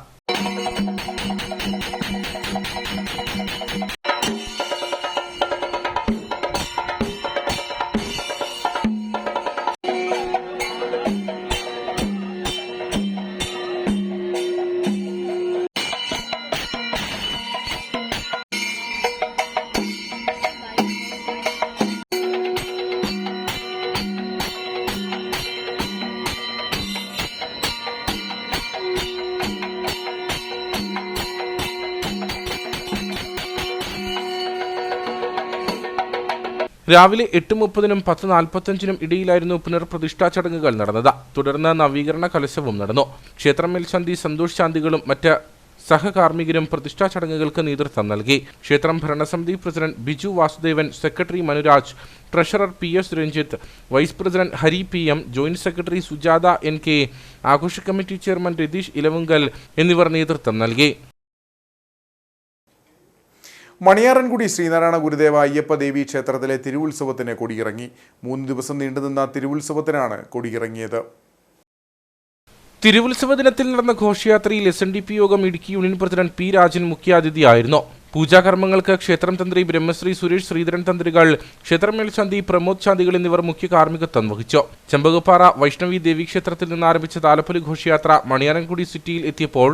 രാവിലെ 8:30-നും 10:45-നും ഇടയിലായിരുന്നു പുനർപ്രതിഷ്ഠാ ചടങ്ങുകൾ നടന്നത്. തുടർന്ന് നവീകരണ കലശവും നടന്നു. ക്ഷേത്രം മേൽശാന്തി സന്തോഷ് ശാന്തികളും മറ്റ് സഹകാർമ്മികരും പ്രതിഷ്ഠാ ചടങ്ങുകൾക്ക് നേതൃത്വം നൽകി. ക്ഷേത്രം ഭരണസമിതി president Biju Vasudevan, secretary Manuraj, treasurer PS Ranjith, vice president Hari PM, joint secretary Sujatha NK, ആഘോഷ കമ്മിറ്റി ചെയർമാൻ രതീഷ് ഇലവുങ്കൽ എന്നിവർ നേതൃത്വം നൽകി. മണിയാറൻകുടി ശ്രീനാരായണ ഗുരുദേവ അയ്യപ്പ ദേവി ക്ഷേത്രത്തിലെ തിരുവുത്സവത്തിന് കൊടിയിറങ്ങി. 3 ദിവസം നീണ്ടുനിന്ന തിരുവുത്സവത്തിനാണ് കൊടിയിറങ്ങിയത്. തിരുവുത്സവ ദിനത്തിൽ നടന്ന ഘോഷയാത്രയിൽ SNDP Yogam Idukki union president P Rajan മുഖ്യാതിഥിയായിരുന്നു. പൂജാകർമ്മങ്ങൾക്ക് ക്ഷേത്രം തന്ത്രി ബ്രഹ്മശ്രീ സുരേഷ് ശ്രീധരൻ തന്ത്രികൾ, ക്ഷേത്രം മേൽശാന്തി പ്രമോദ് ശാന്തികൾ എന്നിവർ മുഖ്യ കാർമ്മികത്വം വഹിച്ചു. ചെമ്പകപ്പാറ വൈഷ്ണവി ദേവി ക്ഷേത്രത്തിൽ നിന്ന് ആരംഭിച്ച താലപ്പൊലി ഘോഷയാത്ര മണിയാറൻകുടി സിറ്റിയിൽ എത്തിയപ്പോൾ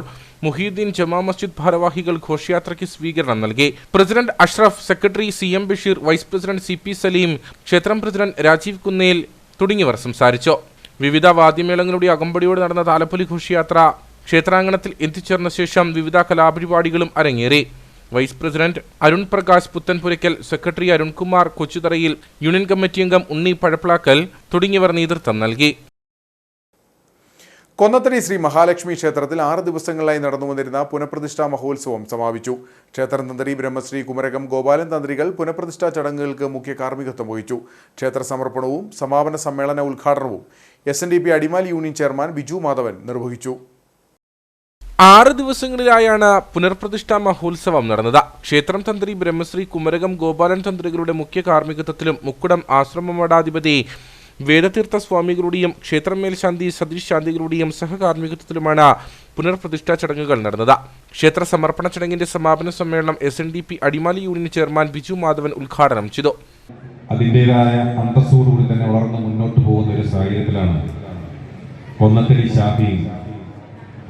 മുഹീദ്ദീൻ ജമാ മസ്ജിദ് ഭാരവാഹികൾ ഘോഷയാത്രയ്ക്ക് സ്വീകരണം നൽകി. President Ashraf, secretary CM Basheer, vice president CP Saleem, ക്ഷേത്രം പ്രസിഡന്റ് രാജീവ് കുന്നേൽ തുടങ്ങിയവർ സംസാരിച്ചു. വിവിധ വാദ്യമേളങ്ങളുടെ അകമ്പടിയോടെ നടന്ന താലപ്പൊലി ഘോഷയാത്ര ക്ഷേത്രാങ്കണത്തിൽ എത്തിച്ചേർന്ന ശേഷം വിവിധ കലാപരിപാടികളും അരങ്ങേറി. Vice president Arun Prakash Puthenpurackal, secretary Arunkumar Kochutharayil, union committee അംഗം ഉണ്ണി പഴപ്ലാക്കൽ തുടങ്ങിയവർ നേതൃത്വം നൽകി. കൊന്നത്തടി ശ്രീ മഹാലക്ഷ്മി ക്ഷേത്രത്തിൽ 6 ദിവസങ്ങളിലായി നടന്നുവന്നിരുന്ന പുനഃപ്രതിഷ്ഠാ മഹോത്സവം സമാപിച്ചു. ക്ഷേത്രം തന്ത്രി ബ്രഹ്മശ്രീ കുമരകം ഗോപാലൻ തന്ത്രികൾ പുനഃപ്രതിഷ്ഠാ ചടങ്ങുകൾക്ക് മുഖ്യ കാർമ്മികത്വം വഹിച്ചു. ക്ഷേത്ര സമർപ്പണവും സമാപന സമ്മേളന ഉദ്ഘാടനവും SNDP Adimali union chairman Biju Madhavan നിർവഹിച്ചു. 6 ദിവസങ്ങളിലായാണ് പുനർപ്രതിഷ്ഠാ മഹോത്സവം നടന്നത്. ക്ഷേത്രം തന്ത്രി ബ്രഹ്മശ്രീ കുമരകം ഗോപാലൻ തന്ത്രികളുടെ മുഖ്യ കാർമ്മികത്വത്തിലും മുക്കുടം ആശ്രമമഠാധിപതി വേദതീർത്ഥ സ്വാമികളുടെയും ക്ഷേത്രം മേൽശാന്തി സതീഷ് ശാന്തികളുടെയും സഹകാർമ്മികത്വത്തിലുമാണ് പുനർപ്രതിഷ്ഠാ ചടങ്ങുകൾ നടന്നത്. ക്ഷേത്ര സമർപ്പണ ചടങ്ങിന്റെ സമാപന സമ്മേളനം SNDP Adimali union chairman Biju Madhavan ഉദ്ഘാടനം ചെയ്തു. അതിൻ്റെതായ അന്തസ്സോടുകൂടി തന്നെ വളർന്ന് മുന്നോട്ട് പോകുന്ന ഒരു സാഹചര്യത്തിലാണ് കൊന്നത്തടി ശാഖയിൽ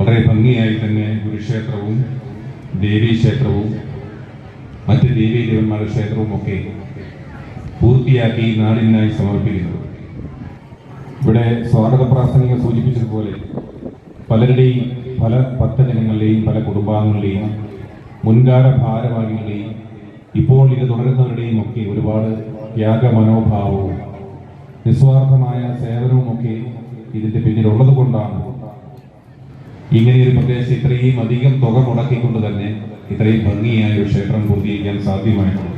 വളരെ ഭംഗിയായി തന്നെ ഗുരുക്ഷേത്രവും ദേവീക്ഷേത്രവും മറ്റ് ദേവീദേവന്മാരുടെ ക്ഷേത്രവും ഒക്കെ പൂർത്തിയാക്കി നാടിനായി സമർപ്പിക്കുന്നത്. ഇവിടെ സ്വാഗത പ്രാസംഗിക സൂചിപ്പിച്ചതുപോലെ പലരുടെയും പല ഭക്തജനങ്ങളുടെയും പല കുടുംബാംഗങ്ങളുടെയും മുൻകാല ഭാരവാഹികളുടെയും ഇപ്പോൾ ഇത് തുടരുന്നവരുടെയും ഒക്കെ ഒരുപാട് ത്യാഗമനോഭാവവും നിസ്വാർത്ഥമായ സേവനവും ഒക്കെ ഇതിന്റെ പിന്നിലുള്ളത് കൊണ്ടാണ് ഇങ്ങനെയൊരു പ്രദേശം ഇത്രയും അധികം തുക മുടക്കിക്കൊണ്ട് തന്നെ ഇത്രയും ഭംഗിയായ ഒരു ക്ഷേത്രം പൂർത്തീകരിക്കാൻ സാധ്യമായിട്ടുണ്ട്.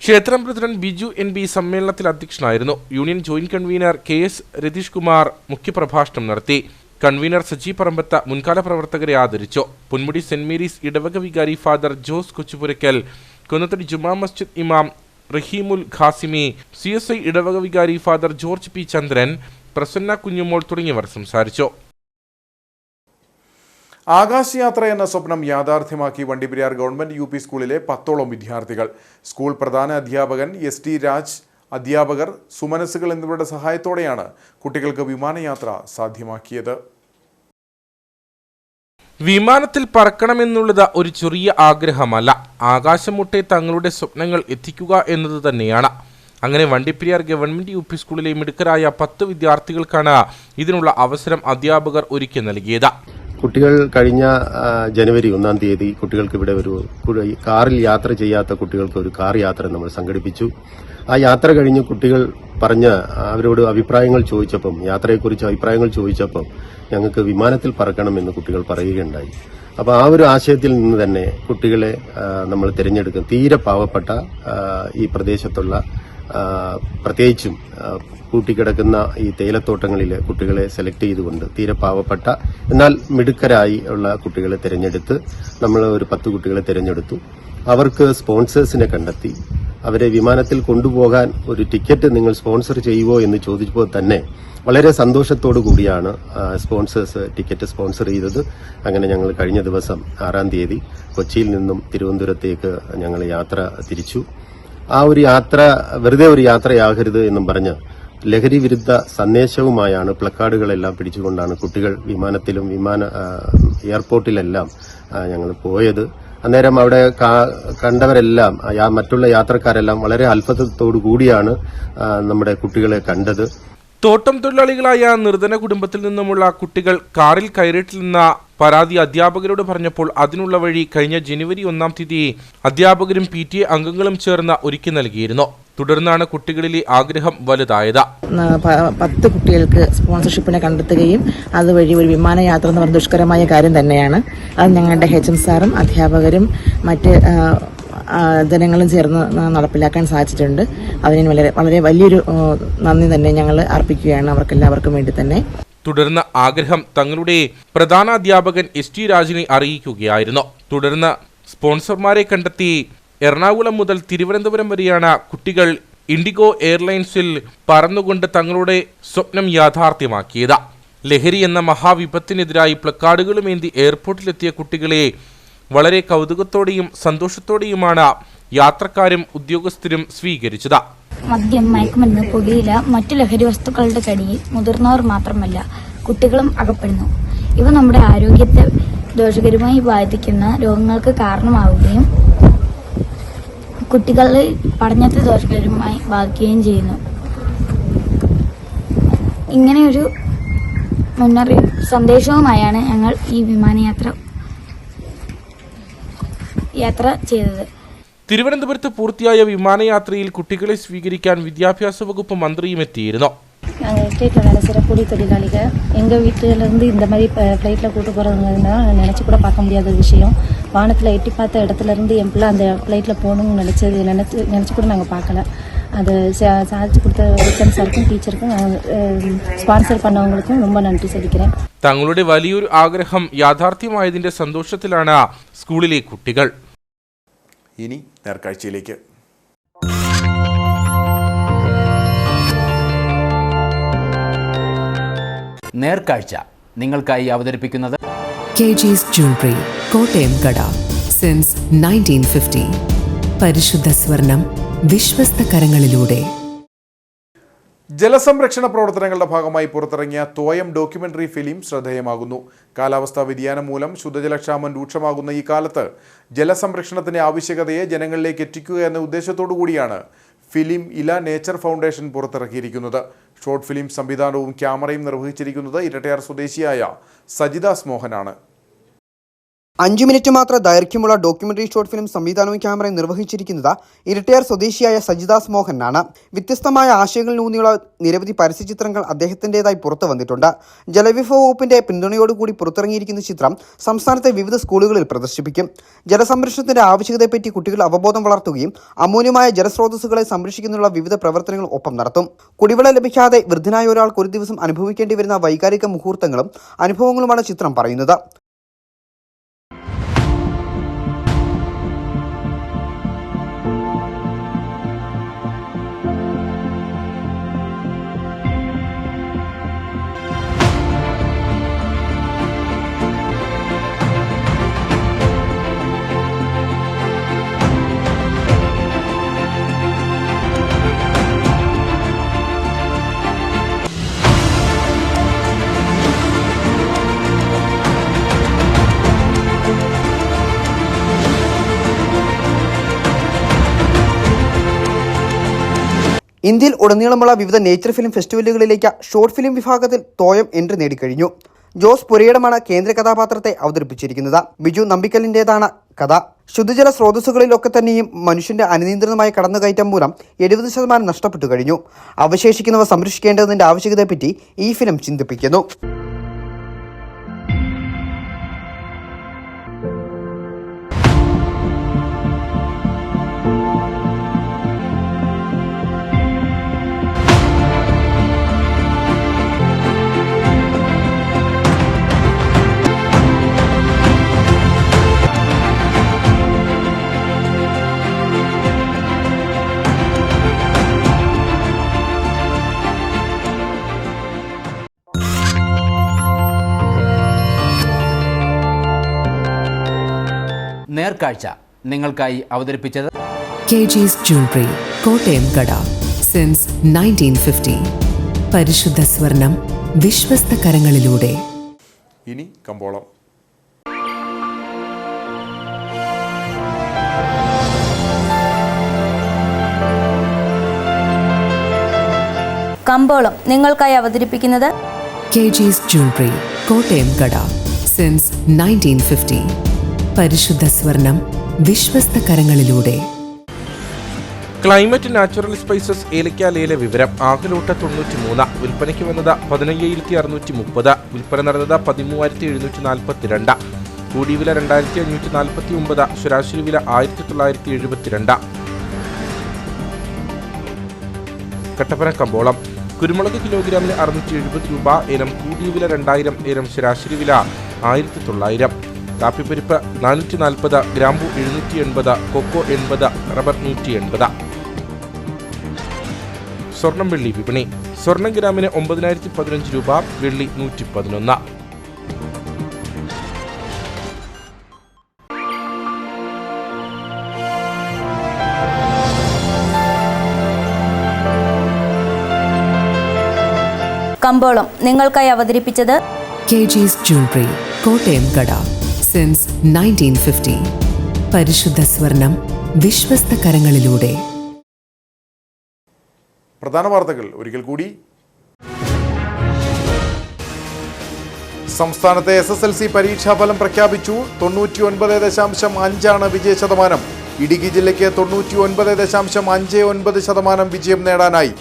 ക്ഷേത്രം പ്രസിഡന്റ് ബിജു NB സമ്മേളനത്തിൽ അധ്യക്ഷനായിരുന്നു. Union joint convener KS Ratheesh Kumar മുഖ്യപ്രഭാഷണം നടത്തി. കൺവീനർ സജി പറമ്പത്ത് മുൻകാല പ്രവർത്തകരെ ആദരിച്ചു. പൊന്മുടി സെന്റ് മേരീസ് ഇടവക വികാരി ഫാദർ ജോസ് കൊച്ചുപുരയ്ക്കൽ, കൊന്നത്തടി ജുമാ മസ്ജിദ് ഇമാം റഹീമുൽ ഖാസിമി, CSI ഇടവക വികാരി ഫാദർ ജോർജ് P ചന്ദ്രൻ, പ്രസന്ന കുഞ്ഞുമോൾ തുടങ്ങിയവർ സംസാരിച്ചു. ആകാശയാത്ര എന്ന സ്വപ്നം യാഥാർത്ഥ്യമാക്കി വണ്ടിപ്പെരിയാർ ഗവൺമെന്റ് UP സ്കൂളിലെ 10ഓളം വിദ്യാർത്ഥികൾ. സ്കൂൾ പ്രധാന അധ്യാപകൻ SD രാജ്, അധ്യാപകർ, സുമനസ്സുകൾ എന്നിവരുടെ സഹായത്തോടെയാണ് കുട്ടികൾക്ക് വിമാനയാത്ര സാധ്യമാക്കിയത്. വിമാനത്തിൽ പറക്കണമെന്നുള്ളത് ഒരു ചെറിയ ആഗ്രഹമല്ല, ആകാശം മുട്ടെ തങ്ങളുടെ സ്വപ്നങ്ങൾ എത്തിക്കുക എന്നത് തന്നെയാണ്. അങ്ങനെ വണ്ടിപ്പെരിയാർ ഗവൺമെന്റ് UP സ്കൂളിലെ മിടുക്കരായ 10 വിദ്യാർത്ഥികൾക്കാണ് ഇതിനുള്ള അവസരം അധ്യാപകർ ഒരുക്കി നൽകിയത്. കുട്ടികൾ കഴിഞ്ഞ ജനുവരി 1-ാം തീയതി കുട്ടികൾക്ക് ഇവിടെ ഒരു കാറിൽ യാത്ര ചെയ്യാത്ത കുട്ടികൾക്ക് ഒരു കാർ യാത്ര നമ്മൾ സംഘടിപ്പിച്ചു. ആ യാത്ര കഴിഞ്ഞ് കുട്ടികൾ അവരോട് അഭിപ്രായങ്ങൾ ചോദിച്ചപ്പം, യാത്രയെക്കുറിച്ച് അഭിപ്രായങ്ങൾ ചോദിച്ചപ്പം ഞങ്ങൾക്ക് വിമാനത്തിൽ പറക്കണമെന്ന് കുട്ടികൾ പറയുകയുണ്ടായി. അപ്പോൾ ആ ഒരു ആശയത്തിൽ നിന്ന് തന്നെ കുട്ടികളെ നമ്മൾ തിരഞ്ഞെടുക്കും. തീരെ പാവപ്പെട്ട ഈ പ്രദേശത്തുള്ള പ്രത്യേകിച്ചും കൂട്ടിക്കിടക്കുന്ന ഈ തേയിലത്തോട്ടങ്ങളിൽ കുട്ടികളെ സെലക്ട് ചെയ്തുകൊണ്ട് തീരെ പാവപ്പെട്ട എന്നാൽ മിടുക്കരായി ഉള്ള കുട്ടികളെ തിരഞ്ഞെടുത്ത് നമ്മൾ ഒരു 10 കുട്ടികളെ തിരഞ്ഞെടുത്തു. അവർക്ക് സ്പോൺസേഴ്സിനെ കണ്ടെത്തി. അവരെ വിമാനത്തിൽ കൊണ്ടുപോകാൻ ഒരു ടിക്കറ്റ് നിങ്ങൾ സ്പോൺസർ ചെയ്യുമോ എന്ന് ചോദിച്ചപ്പോൾ തന്നെ വളരെ സന്തോഷത്തോടു കൂടിയാണ് സ്പോൺസേഴ്സ് ടിക്കറ്റ് സ്പോൺസർ ചെയ്തത്. അങ്ങനെ ഞങ്ങൾ കഴിഞ്ഞ ദിവസം 6-ാം തീയതി കൊച്ചിയിൽ നിന്നും തിരുവനന്തപുരത്തേക്ക് ഞങ്ങൾ യാത്ര തിരിച്ചു. ആ ഒരു യാത്ര വെറുതെ ഒരു യാത്രയാകരുത് എന്നും പറഞ്ഞ് ലഹരി വിരുദ്ധ സന്ദേശവുമായാണ് പ്ലക്കാർഡുകളെല്ലാം പിടിച്ചുകൊണ്ടാണ് കുട്ടികൾ വിമാനത്തിലും എയർപോർട്ടിലെല്ലാം ഞങ്ങൾ പോയത്. അന്നേരം അവിടെ കണ്ടവരെല്ലാം മറ്റുള്ള യാത്രക്കാരെല്ലാം വളരെ അത്ഭുതത്തോടു കൂടിയാണ് നമ്മുടെ കുട്ടികളെ കണ്ടത്. തോട്ടം തൊഴിലാളികളായ നിർധന കുടുംബത്തിൽ നിന്നുമുള്ള കുട്ടികൾ കാറിൽ കയറിയിട്ടില്ലെന്ന പരാതി അധ്യാപകരോട് പറഞ്ഞപ്പോൾ അതിനുള്ള വഴി കഴിഞ്ഞ ജനുവരി 1-ാം തീയതി അധ്യാപകരും PTA അംഗങ്ങളും ചേർന്ന് ഒരുക്കി നൽകിയിരുന്നു. തുടർന്നാണ് കുട്ടികളിലെ ആഗ്രഹം വലുതായത്. 10 കുട്ടികൾക്ക് സ്പോൺസർഷിപ്പിനെ കണ്ടെത്തുകയും അതുവഴി ഒരു വിമാനയാത്ര എന്ന് പറഞ്ഞ ദുഷ്കരമായ കാര്യം തന്നെയാണ്. അത് ഞങ്ങളുടെ HM സാറും അധ്യാപകരും മറ്റ് ജനങ്ങളും ചേർന്ന് നടപ്പിലാക്കാൻ സാധിച്ചിട്ടുണ്ട്. അതിന് വളരെ വലിയൊരു നന്ദി തന്നെ ഞങ്ങൾ അർപ്പിക്കുകയാണ് അവർക്കെല്ലാവർക്കും വേണ്ടി തന്നെ. തുടർന്ന് ആഗ്രഹം തങ്ങളുടെ പ്രധാന അധ്യാപകൻ SD രാജിനെ അറിയിക്കുകയായിരുന്നു. തുടർന്ന് സ്പോൺസർമാരെ കണ്ടെത്തി എറണാകുളം മുതൽ തിരുവനന്തപുരം വരെയാണ് കുട്ടികൾ ഇൻഡിഗോ എയർലൈൻസിൽ പറന്നുകൊണ്ട് തങ്ങളുടെ സ്വപ്നം യാഥാർത്ഥ്യമാക്കിയത്. ലഹരി എന്ന മഹാവിപത്തിനെതിരായി പ്ലക്കാർഡുകളുമേന്തി എയർപോർട്ടിലെത്തിയ കുട്ടികളെ വളരെ കൗതുകത്തോടെയും സന്തോഷത്തോടെയുമാണ് യാത്രക്കാരും ഉദ്യോഗസ്ഥരും സ്വീകരിച്ചത്. മദ്യം, മയക്കുമരുന്ന്, പുകയില, മറ്റു ലഹരി വസ്തുക്കളുടെ കടിയിൽ മുതിർന്നവർ മാത്രമല്ല കുട്ടികളും അകപ്പെടുന്നു. ഇവ നമ്മുടെ ആരോഗ്യത്തെ ദോഷകരമായി ബാധിക്കുന്ന രോഗങ്ങൾക്ക് കാരണമാവുകയും കുട്ടികളെ പഠനത്തെ ദോഷകരമായി ബാധിക്കുകയും ചെയ്യുന്നു. ഇങ്ങനെയൊരു മുന്നറിയിപ്പ് സന്ദേശവുമായാണ് ഞങ്ങൾ ഈ വിമാനയാത്ര ചെയ്തത്. തിരുവനന്തപുരത്ത് പൂർത്തിയായ വിമാനയാത്രയിൽ കുട്ടികളെ സ്വീകരിക്കാൻ വിദ്യാഭ്യാസ വകുപ്പ് മന്ത്രിയും എത്തിയിരുന്നു. நாங்கள் எஸ்டேட்டில் வேலை செய்கிற கூலி தொழிலாளிகள் எங்கள் வீட்டிலேருந்து இந்த மாதிரி ஃப்ளைட்டில் கூட்டு போகிறதுனா நினச்சி கூட பார்க்க முடியாத விஷயம். வானத்தில் எட்டி பார்த்த இடத்துலேருந்து என் பிள்ளை அந்த ஃப்ளைட்டில் போகணும்னு நினச்சி கூட நாங்கள் பார்க்கல. அது சாதிச்சு கொடுத்த ஹெச்எம் சாருக்கும் டீச்சருக்கும் സ്പോൺസർ பண்ணவங்களுக்கும் ரொம்ப നന്ദി சொல்லிக்கிறேன். തങ്ങളുടെ വലിയൊരു ആഗ്രഹം യാഥാർത്ഥ്യമായതിന്റെ സന്തോഷത്തിലാണ് സ്കൂളിലെ കുട്ടികൾ. ഇനി നേർക്കാഴ്ചയിലേക്ക്. നേർക്കാഴ്ച നിങ്ങൾക്കായി അവതരിപ്പിക്കുന്നത് KG's Jewelry, കോട്ടയം കട, സിൻസ് 1950. പരിശുദ്ധ സ്വർണം വിശ്വസ്ത കരങ്ങളിലൂടെ. ജലസംരക്ഷണ പ്രവർത്തനങ്ങളുടെ ഭാഗമായി പുറത്തിറങ്ങിയ തോയം ഡോക്യുമെന്ററി ഫിലിം ശ്രദ്ധേയമാകുന്നു. കാലാവസ്ഥാ വ്യതിയാനം മൂലം ശുദ്ധജലക്ഷാമം രൂക്ഷമാകുന്ന ഈ കാലത്ത് ജലസംരക്ഷണത്തിന്റെ ആവശ്യകതയെ ജനങ്ങളിലേക്ക് എത്തിക്കുക എന്ന ഉദ്ദേശത്തോടു കൂടിയാണ് ഫിലിം ഇല നേച്ചർ ഫൗണ്ടേഷൻ പുറത്തിറക്കിയിരിക്കുന്നത്. ഷോർട്ട് ഫിലിം സംവിധാനവും ക്യാമറയും നിർവഹിച്ചിരിക്കുന്നത് ഇരട്ടയാർ സ്വദേശിയായ സജിദാസ് മോഹനാണ്. 5 മിനിറ്റ് മാത്രം ദൈർഘ്യമുള്ള ഡോക്യുമെന്ററി ഷോർട്ട് ഫിലിം സംവിധാനവും ക്യാമറയും നിർവഹിച്ചിരിക്കുന്നത് ഇരട്ടയാർ സ്വദേശിയായ സജിദാസ് മോഹനാണ്. വ്യത്യസ്തമായ ആശയങ്ങളിലൂന്നിയുള്ള നിരവധി പരസ്യചിത്രങ്ങൾ അദ്ദേഹത്തിൻ്റെതായി പുറത്തു വന്നിട്ടുണ്ട്. ജലവിഭവ വകുപ്പിന്റെ പിന്തുണയോടുകൂടി പുറത്തിറങ്ങിയിരിക്കുന്ന ചിത്രം സംസ്ഥാനത്തെ വിവിധ സ്കൂളുകളിൽ പ്രദർശിപ്പിക്കും. ജലസംരക്ഷണത്തിന്റെ ആവശ്യകതയെപ്പറ്റി കുട്ടികൾ അവബോധം വളർത്തുകയും അമൂല്യമായ ജലസ്രോതസ്സുകളെ സംരക്ഷിക്കുന്നതിനുള്ള വിവിധ പ്രവർത്തനങ്ങൾ ഒപ്പം നടത്തും. കുടിവെള്ളം ലഭിക്കാതെ വൃദ്ധനായ ഒരാൾക്ക് ഒരു ദിവസം അനുഭവിക്കേണ്ടി വരുന്ന വൈകാരിക മുഹൂർത്തങ്ങളും അനുഭവങ്ങളുമാണ് ചിത്രം പറയുന്നത്. ഇന്ത്യയിൽ ഉടനീളമുള്ള വിവിധ നേച്ചർ ഫിലിം ഫെസ്റ്റിവലുകളിലേക്ക് ഷോർട്ട് ഫിലിം വിഭാഗത്തിൽ തോയം എൻട്രി നേടിക്കഴിഞ്ഞു. ജോസ് പുരയിടമാണ് കേന്ദ്ര കഥാപാത്രത്തെ അവതരിപ്പിച്ചിരിക്കുന്നത്. ബിജു നമ്പിക്കലിൻ്റെതാണ് കഥ. ശുദ്ധജല സ്രോതസ്സുകളിലൊക്കെ തന്നെയും മനുഷ്യന്റെ അനിയന്ത്രിതമായ കടന്നുകയറ്റം മൂലം 70% നഷ്ടപ്പെട്ടു കഴിഞ്ഞു. അവശേഷിക്കുന്നവ സംരക്ഷിക്കേണ്ടതിന്റെ ആവശ്യകതയെപ്പറ്റി ഈ ഫിലിം ചിന്തിപ്പിക്കുന്നു. നേർക്കാഴ്ച നിങ്ങൾക്കായി അവതരിപ്പിച്ചത് KG's Jewelry, കോട്ടയം കട, സിൻസ് 1950. പരിശുദ്ധ സ്വർണം വിശ്വസ്ത കരങ്ങളിലൂടെ. ഇനി കമ്പോളം. കമ്പോളം നിങ്ങൾക്കായി അവതരിപ്പിക്കുന്നത് KG's Jewelry, കോട്ടയം കട, സിൻസ് 1950. പരിശുദ്ധ സ്വർണം വിശ്വസ്ത കരങ്ങളിലൂടെ. ക്ലൈമറ്റ് നാച്ചുറൽ സ്പൈസസ് ഏലക്ക ലേല വിവരം. ആകലോട്ട 93, വിൽപ്പനയ്ക്ക് വന്നത് 15,630, വിൽപ്പന നടന്നത് 13,742, കൂടിയ വില 2,549, ശരാശരി വില 1,972. കട്ടപ്പന കമ്പോളം. കുരുമുളക് കിലോഗ്രാമിന് 670 രൂപ, ഏലം കൂടിയ വില 2000, ഏലം ശരാശരി വില 1,900. കാപ്പിപ്പരിപ്പ് 440, ഗ്രാമ്പു 780, കൊക്കോ 80, റബ്ബർ 180. സ്വർണം വെള്ളി വിപണി. സ്വർണം ഗ്രാമിന് 9,015 രൂപ, വെള്ളി 111. കമ്പോളം നിങ്ങൾക്കായി അവതരിപ്പിച്ചത് KG's Jewelry, കോട്ടയം കട, സിൻസ് 1950. പരിശുദ്ധ സ്വർണം വിശ്വസ്ത കരങ്ങളിലൂടെ. പ്രധാന വാർത്തകൾ ഒരിക്കൽ കൂടി. സംസ്ഥാനത്തെ SSLC പരീക്ഷാഫലം പ്രഖ്യാപിച്ചു. 99.5% വിജയശതമാനം. ഇടുക്കി ജില്ലയ്ക്ക് 99.59% വിജയം നേടാനായി.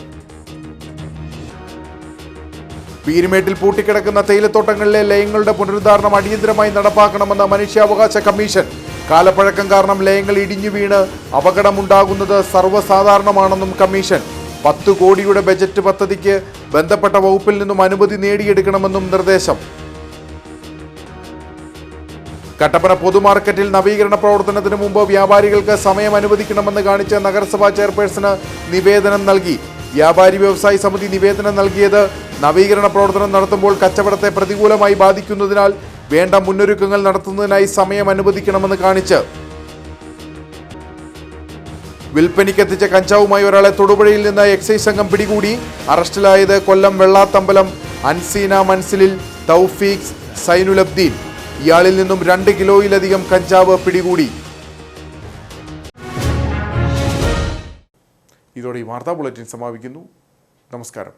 പീരുമേട്ടിൽ പൂട്ടിക്കിടക്കുന്ന തേയിലത്തോട്ടങ്ങളിലെ ലയങ്ങളുടെ പുനരുദ്ധാരണം അടിയന്തരമായി നടപ്പാക്കണമെന്ന മനുഷ്യാവകാശ കമ്മീഷൻ. കാലപ്പഴക്കം കാരണം ലയങ്ങൾ ഇടിഞ്ഞു വീണ് അപകടമുണ്ടാകുന്നത് സർവ്വസാധാരണമാണെന്നും കമ്മീഷൻ. 10 കോടിയുടെ ബജറ്റ് പദ്ധതിക്ക് ബന്ധപ്പെട്ട വകുപ്പിൽ നിന്നും അനുമതി നേടിയെടുക്കണമെന്നും നിർദ്ദേശം. കട്ടപ്പന പൊതുമാർക്കറ്റിൽ നവീകരണ പ്രവർത്തനത്തിന് മുമ്പ് വ്യാപാരികൾക്ക് സമയം അനുവദിക്കണമെന്ന് കാണിച്ച് നഗരസഭാ ചെയർപേഴ്സണ് നിവേദനം നൽകി. വ്യാപാരി വ്യവസായി സമിതി നിവേദനം നൽകിയത് നവീകരണ പ്രവർത്തനം നടത്തുമ്പോൾ കച്ചവടത്തെ പ്രതികൂലമായി ബാധിക്കുന്നതിനാൽ വേണ്ട മുന്നൊരുക്കങ്ങൾ നടത്തുന്നതിനായി സമയം അനുവദിക്കണമെന്ന് കാണിച്ച്. വിൽപ്പനയ്ക്കെത്തിച്ച കഞ്ചാവുമായി ഒരാളെ തൊടുപുഴയിൽ നിന്ന് എക്സൈസ് സംഘം പിടികൂടി. അറസ്റ്റിലായത് കൊല്ലം വെള്ളാത്തമ്പലം അൻസീന മൻസിലിൽ തൗഫീഖ് സൈനുലബ്ദീൻ. ഇയാളിൽ നിന്നും 2 കിലോയിലധികം കഞ്ചാവ് പിടികൂടി. ഇതോടെ ഈ വാർത്താ ബുള്ളറ്റിൻ സമാപിക്കുന്നു. നമസ്കാരം.